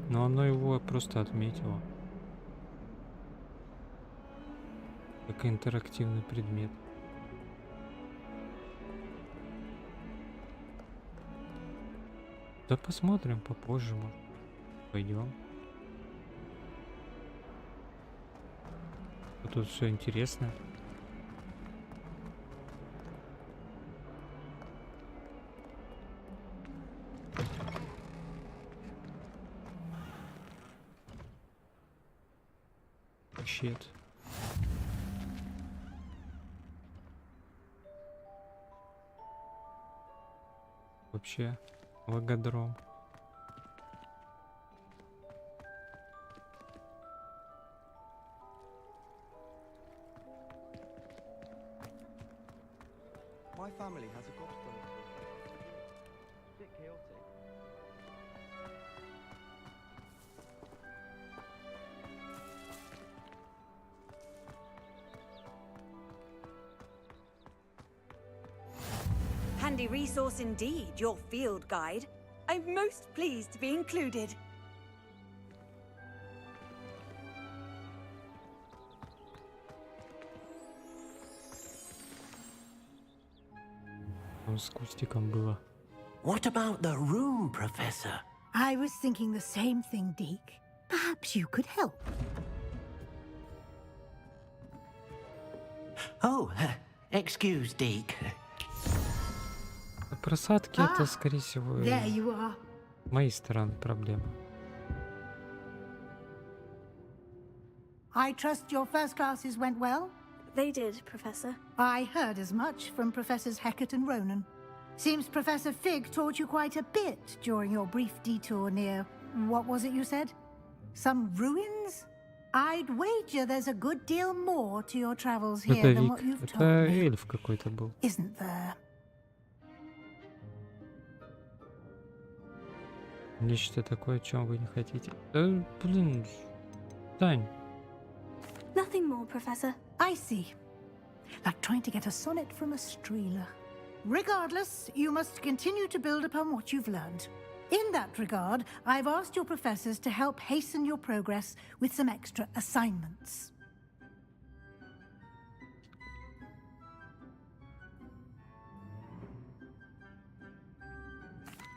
Но оно его просто отметило. Как интерактивный предмет. Да посмотрим попозже, может. Пойдем. Тут все интересно. Щит. Вообще логодром. My family has a gobstone. A bit chaotic. handy resource indeed, your field guide. I'm most pleased to be included. С кустиком было. What about the room, Professor? I was thinking the same thing, Deke. Perhaps you could help. Oh, excuse, Deke. Просадки это, скорее всего, There you are. с моей стороны проблема. I trust your first classes went well? They did, Professor. I heard as much from Professors Hecat and Ronan. Seems Professor Fig taught you quite a bit during your brief detour near... what was it you said? Some ruins? I'd wager there's a good deal more to your travels here Это than Вик, what you've это told me. эльф какой-то был. Isn't there? Нечто такое, о чем вы не хотите. Блин, Тань. Nothing more, Professor. I see. Like trying to get a sonnet from a streeler. Regardless, you must continue to build upon what you've learned. In that regard, I've asked your professors to help hasten your progress with some extra assignments.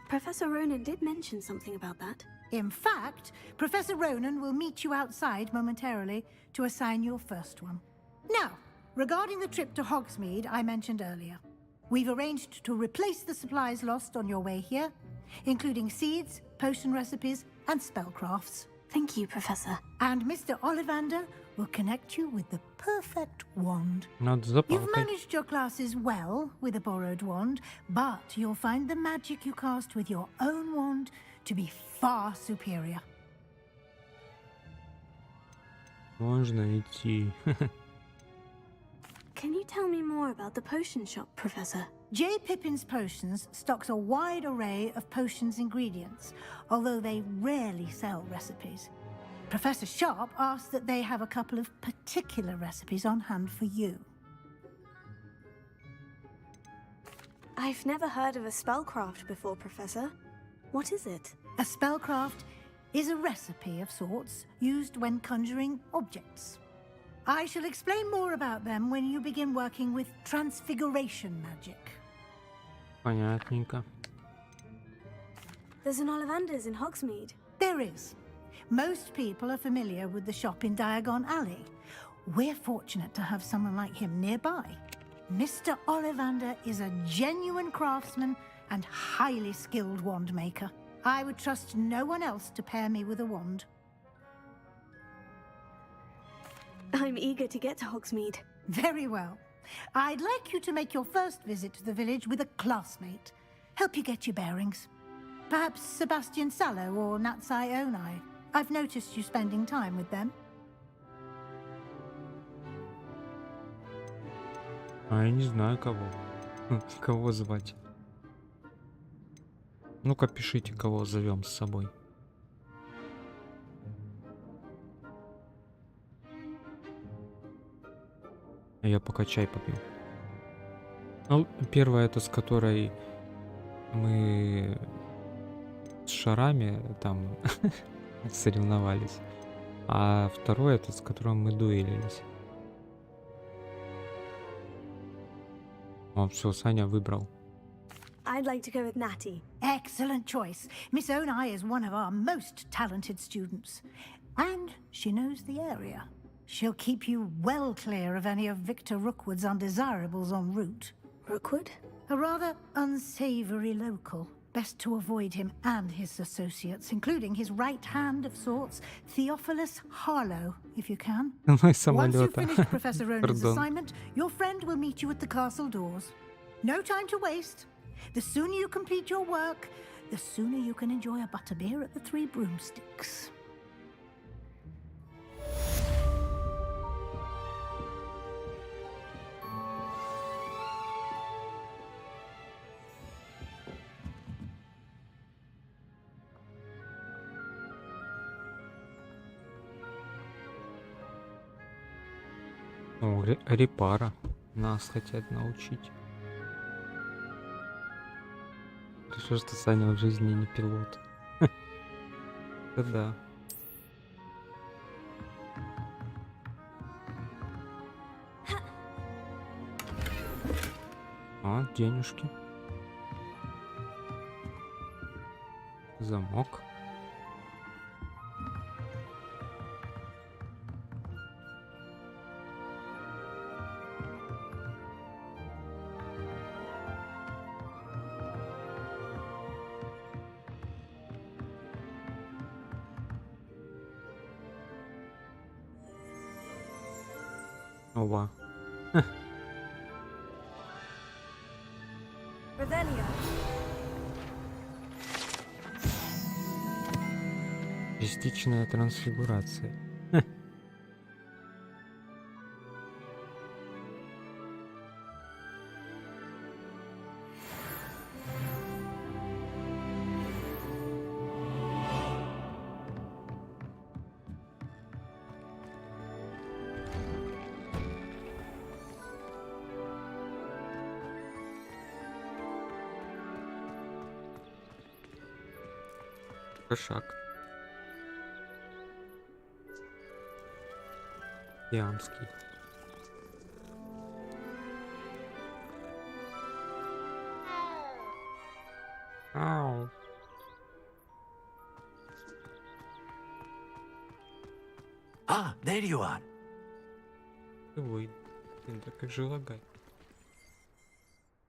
Professor Ronan did mention something about that. In fact, Professor Ronan will meet you outside momentarily to assign your first one. Now, regarding the trip to Hogsmeade I mentioned earlier, we've arranged to replace the supplies lost on your way here, including seeds, potion recipes, and spellcrafts. Thank you, Professor. And Mr. Ollivander will connect you with the perfect wand. Надо за You've палкой. managed your classes well with a borrowed wand, but you'll find the magic you cast with your own wand to be far superior. Можно идти. Can you tell me more about the potion shop, Professor? J. Pippin's Potions stocks a wide array of potions ingredients, although they rarely sell recipes. Professor Sharp asks that they have a couple of particular recipes on hand for you. I've never heard of a spellcraft before, Professor. What is it? A spellcraft is a recipe of sorts used when conjuring objects. I shall explain more about them when you begin working with transfiguration magic. Понятненько. There's an Ollivander's in Hogsmeade. There is. Most people are familiar with the shop in Diagon Alley. We're fortunate to have someone like him nearby. Mr. Ollivander is a genuine craftsman and highly skilled wand maker. I would trust no one else to pair me with a wand. I'm eager to get to Hogsmeade. Very well. I'd like you to make your first visit to the village with a classmate. Help you get your bearings. Perhaps Sebastian Sallow or Natsai Onai. I've noticed you spending time with them. А я не знаю кого. Кого звать. Ну-ка пишите, кого зовем с собой. Я пока чай попью. Ну, первая это с которой мы с шарами там соревновались. А второе это с которым мы дуэлились. О, все, Саня выбрал. I'd like to go with Natty. Excellent choice. Miss Onai is one of our most talented students. And she knows the area. She'll keep you well clear of any of Victor Rookwood's undesirables en route. Rookwood? A rather unsavory local. Best to avoid him and his associates, including his right hand of sorts, Theophilus Harlow, if you can. Once you've finished Professor Ronan's assignment, your friend will meet you at the castle doors. No time to waste. The sooner you complete your work, the sooner you can enjoy a butterbeer at the Three Broomsticks. О, репара. Нас хотят научить. Хорошо, что Саня в жизни не пилот. Да. А, денежки. Замок. Ова. Частичная трансфигурация. Кошак. Ямский. Ау. Ah, there you are. Ой, да как же лагать?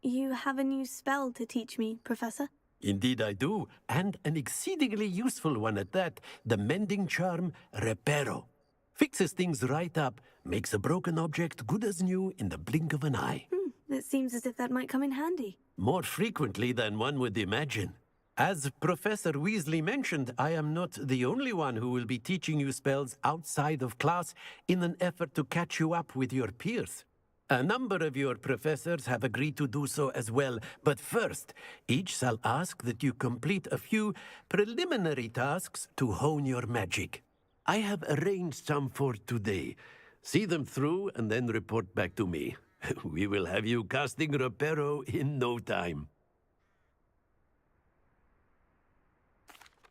You have a new spell to teach me, Professor? Indeed I do, and an exceedingly useful one at that, the mending charm Reparo. Fixes things right up, makes a broken object good as new in the blink of an eye. It seems as if that might come in handy. More frequently than one would imagine. As Professor Weasley mentioned, I am not the only one who will be teaching you spells outside of class in an effort to catch you up with your peers. A number of your professors have agreed to do so as well, but first, each shall ask that you complete a few preliminary tasks to hone your magic. I have arranged some for today. See them through and then report back to me. We will have you casting Reparo in no time.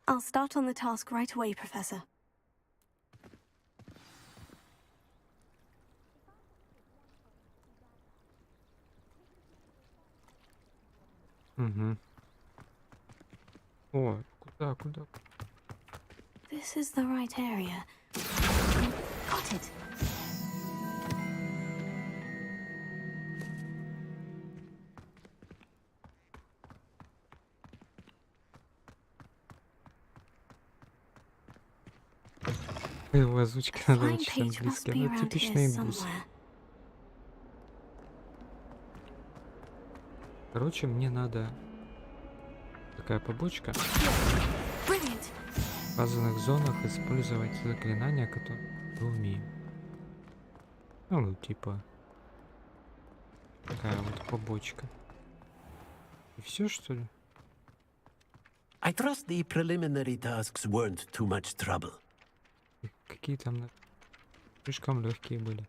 I'll start on the task right away, Professor. Угу. О, куда? This is the right area. Got it. Его озвучка надо учить английский. Ну, типичный бус. Короче, мне надо такая побочка. В указанных зонах использовать заклинания, которые мы умеем. Ну, типа такая вот побочка. И все, что ли? I trust the preliminary tasks weren't too much trouble. Какие там слишком легкие были.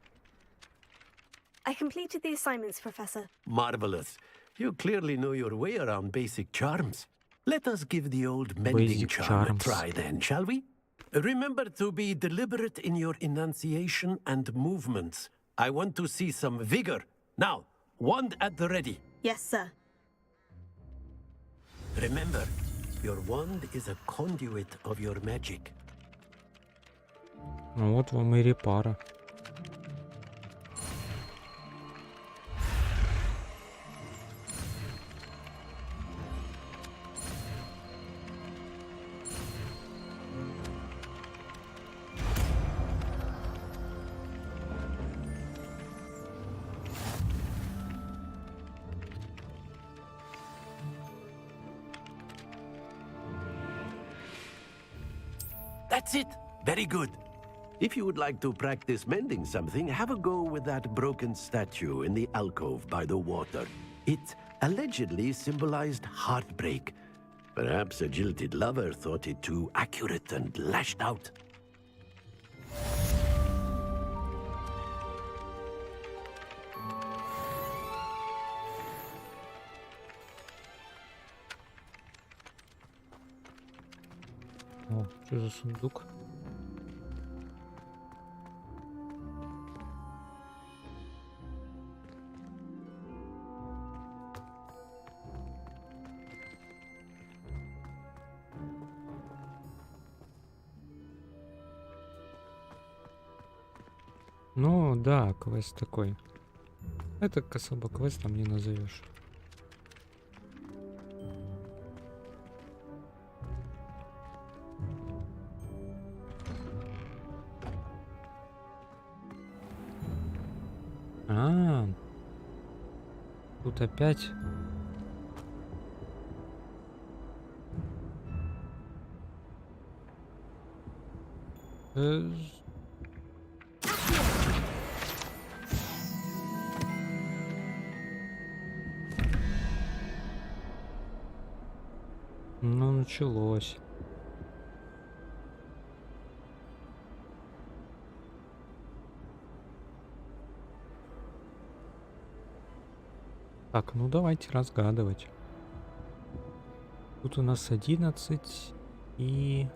I completed the assignments, Professor. Marvelous. You clearly know your way around basic charms. Let us give the old mending charm a try then, shall we? Remember to be deliberate in your enunciation and movements. I want to see some vigor. Now, wand at the ready. Yes, sir. Remember, your wand is a conduit of your magic. Ну вот вам и репара. That's it. Very good. If you would like to practice mending something, have a go with that broken statue in the alcove by the water. It allegedly symbolized heartbreak. Perhaps a jilted lover thought it too accurate and lashed out. О, что за сундук? Ну да, квест такой. Это особо квестом не назовешь. Тут опять. Ну, началось. Так, ну давайте разгадывать. Тут у нас 11 и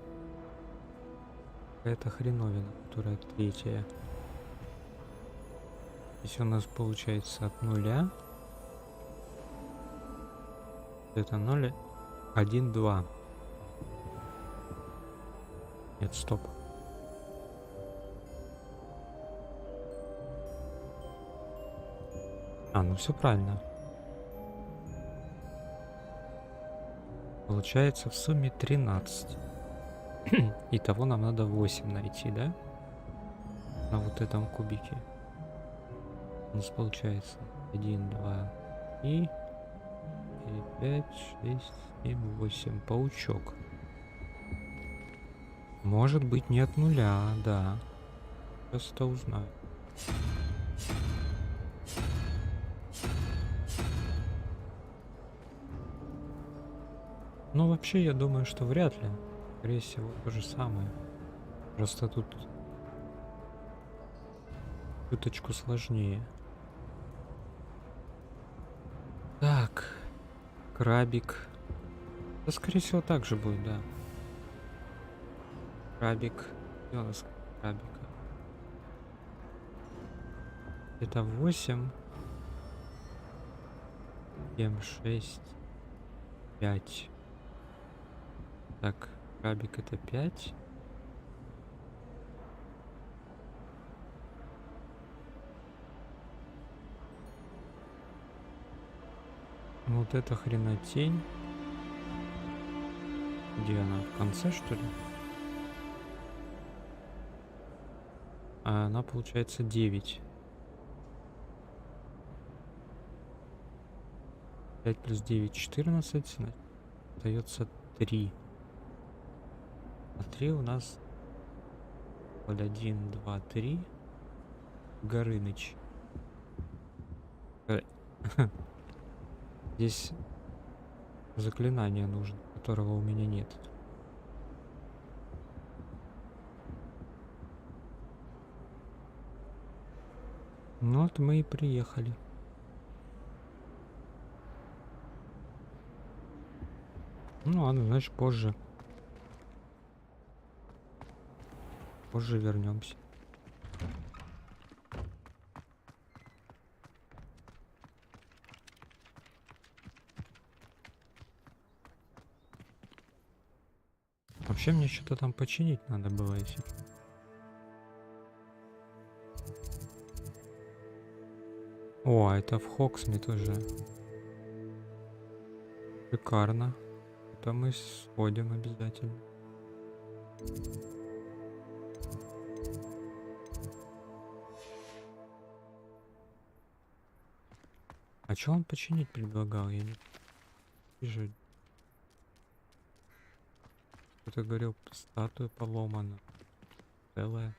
какая-то хреновина, которая третья. Здесь у нас получается от 0. Это 0, 1, 2. Нет, стоп. Ну все правильно. Получается в сумме 13. Итого нам надо 8 найти, да? На вот этом кубике. У нас получается 1, 2, 3, 5, 6, 7, 8. Паучок. Может быть не от 0, да. Сейчас это узнаю. Ну, вообще, я думаю, что вряд ли. Скорее всего, то же самое. Просто тут чуточку сложнее. Так. Крабик. Да, скорее всего, так же будет, да. Крабик. Где у нас крабика? Это 8. 7, 6, 5. Так, крабик это 5. Вот эта хренотень. Где она? В конце, что ли? А она получается 9. 5 плюс 9, 14. Значит, остается 3. А 3 у нас 1, 2, 3. Горыныч. Здесь заклинание нужно, которого у меня нет. Ну вот мы и приехали. Ну ладно, значит позже. Позже вернемся. Вообще мне что-то там починить надо было, если. О, это в Хоксмит уже. Шикарно. Это мы сходим обязательно. А что он починить предлагал? Я не вижу. Кто-то говорил, статуя поломана. Целая.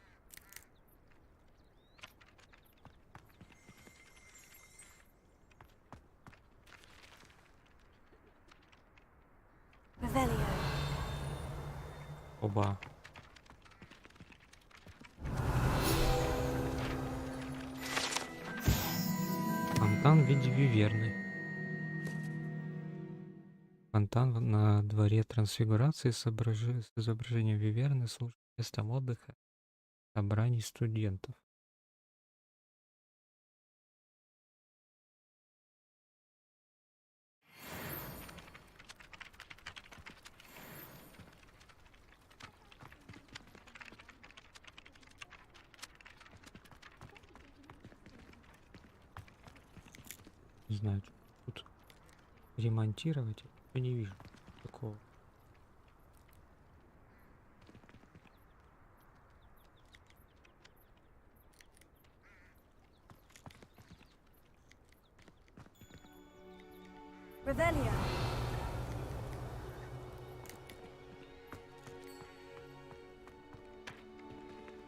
Оба. Фонтан в виде виверны. Фонтан на дворе трансфигурации с изображением Виверны служит местом отдыха собраний студентов. Не знаю, что тут ремонтировать, я не вижу такого. Revelio.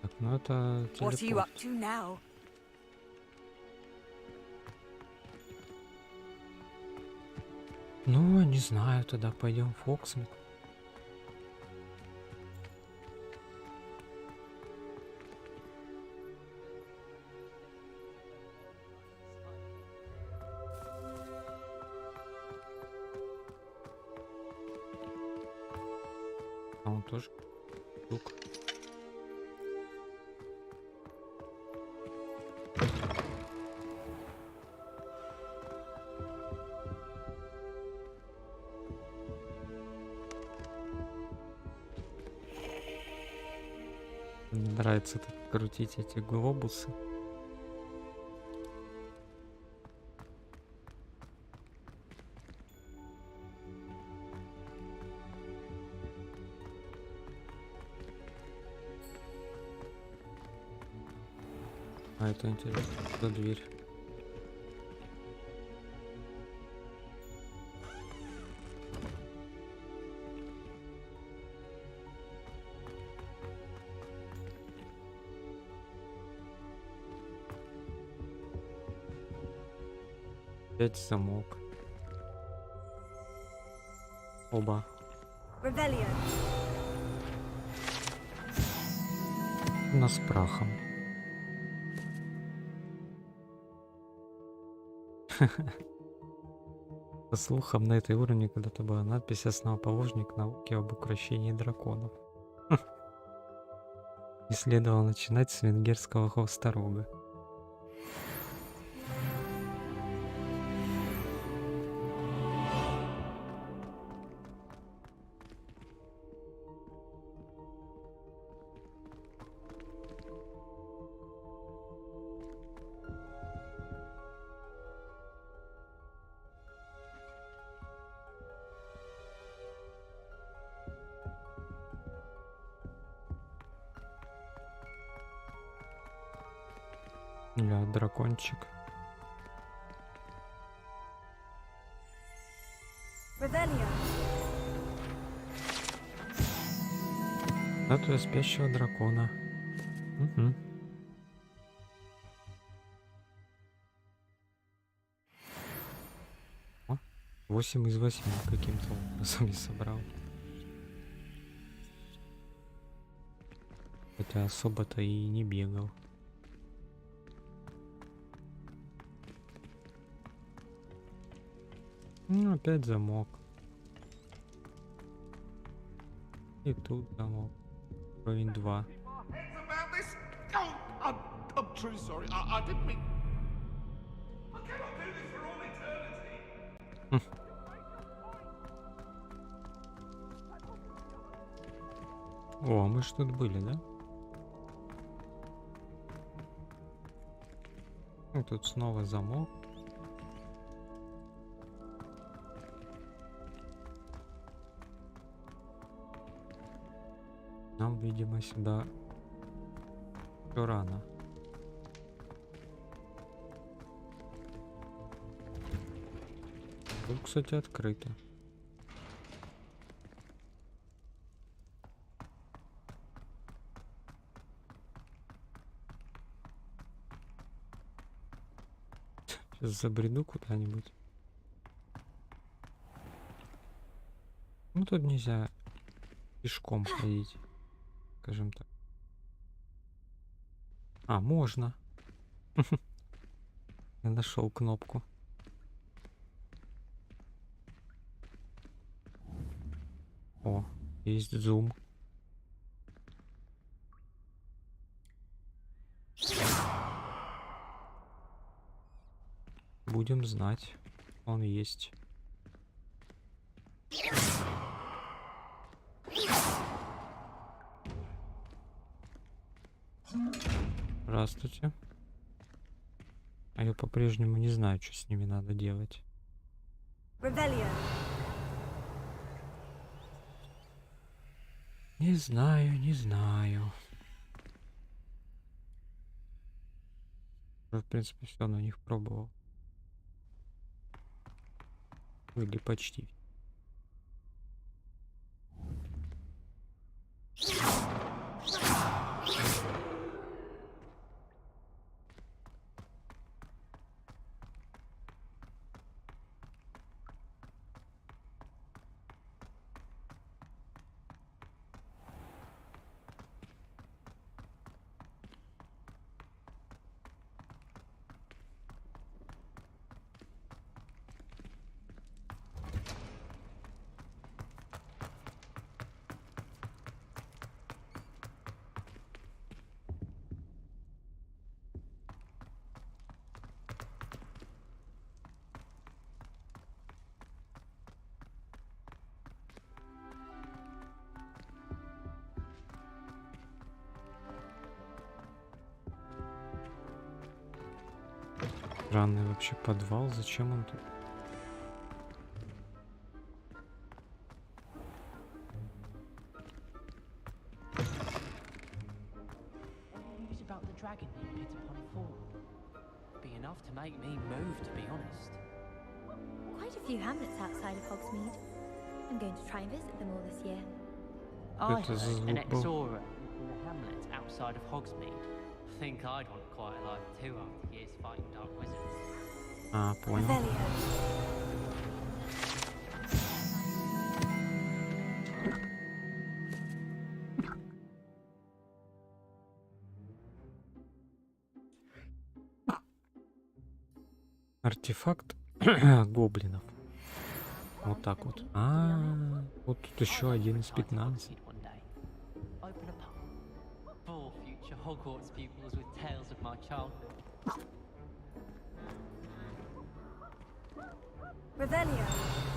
Так, ну это What are you телепорт. up to now? Ну, не знаю, тогда пойдем в Фоксмит. А он тоже лук. Мне нравится так крутить эти глобусы. А это интересно, что дверь. Опять замок. Оба. Revelio. У нас прахом. По слухам, на этой уровне когда-то была надпись «Основоположник науки об укрощении драконов». И следовало начинать с венгерского хвосторога. Ля, дракончик. Revelio. Статуя спящего дракона. Угу. О, 8 из 8 каким-то образом я собрал. Хотя особо-то и не бегал. Ну, опять замок. И тут замок. Уровень 2. I'm truly sorry. I didn't mean. I cannot do this for all eternity. О, мы ж тут были, да? Ну, тут снова замок. Нам, видимо, сюда еще рано. Тут, кстати, открыто. Сейчас забреду куда-нибудь. Ну, тут нельзя пешком ходить, скажем так. А, можно. Я нашел кнопку. О, есть зум. Будем знать. Он есть. Здравствуйте. А я по-прежнему не знаю, что с ними надо делать. Не знаю, не знаю. В принципе, все на них пробовал. Или почти. Странный вообще подвал. Зачем он тут? News about the dragon being hit upon fall. Be enough to make me move, to be honest. Quite a few hamlets outside of Hogsmeade. I'm going to try and visit them all this year. I heard an Exora in a hamlet outside of Hogsmeade. Think I'd want quiet life too after years fighting dark wizards. А, понял. Артефакт гоблинов. Вот так вот. Вот тут еще один из 15. For future Hogwarts pupils with tales of my childhood. Revelio.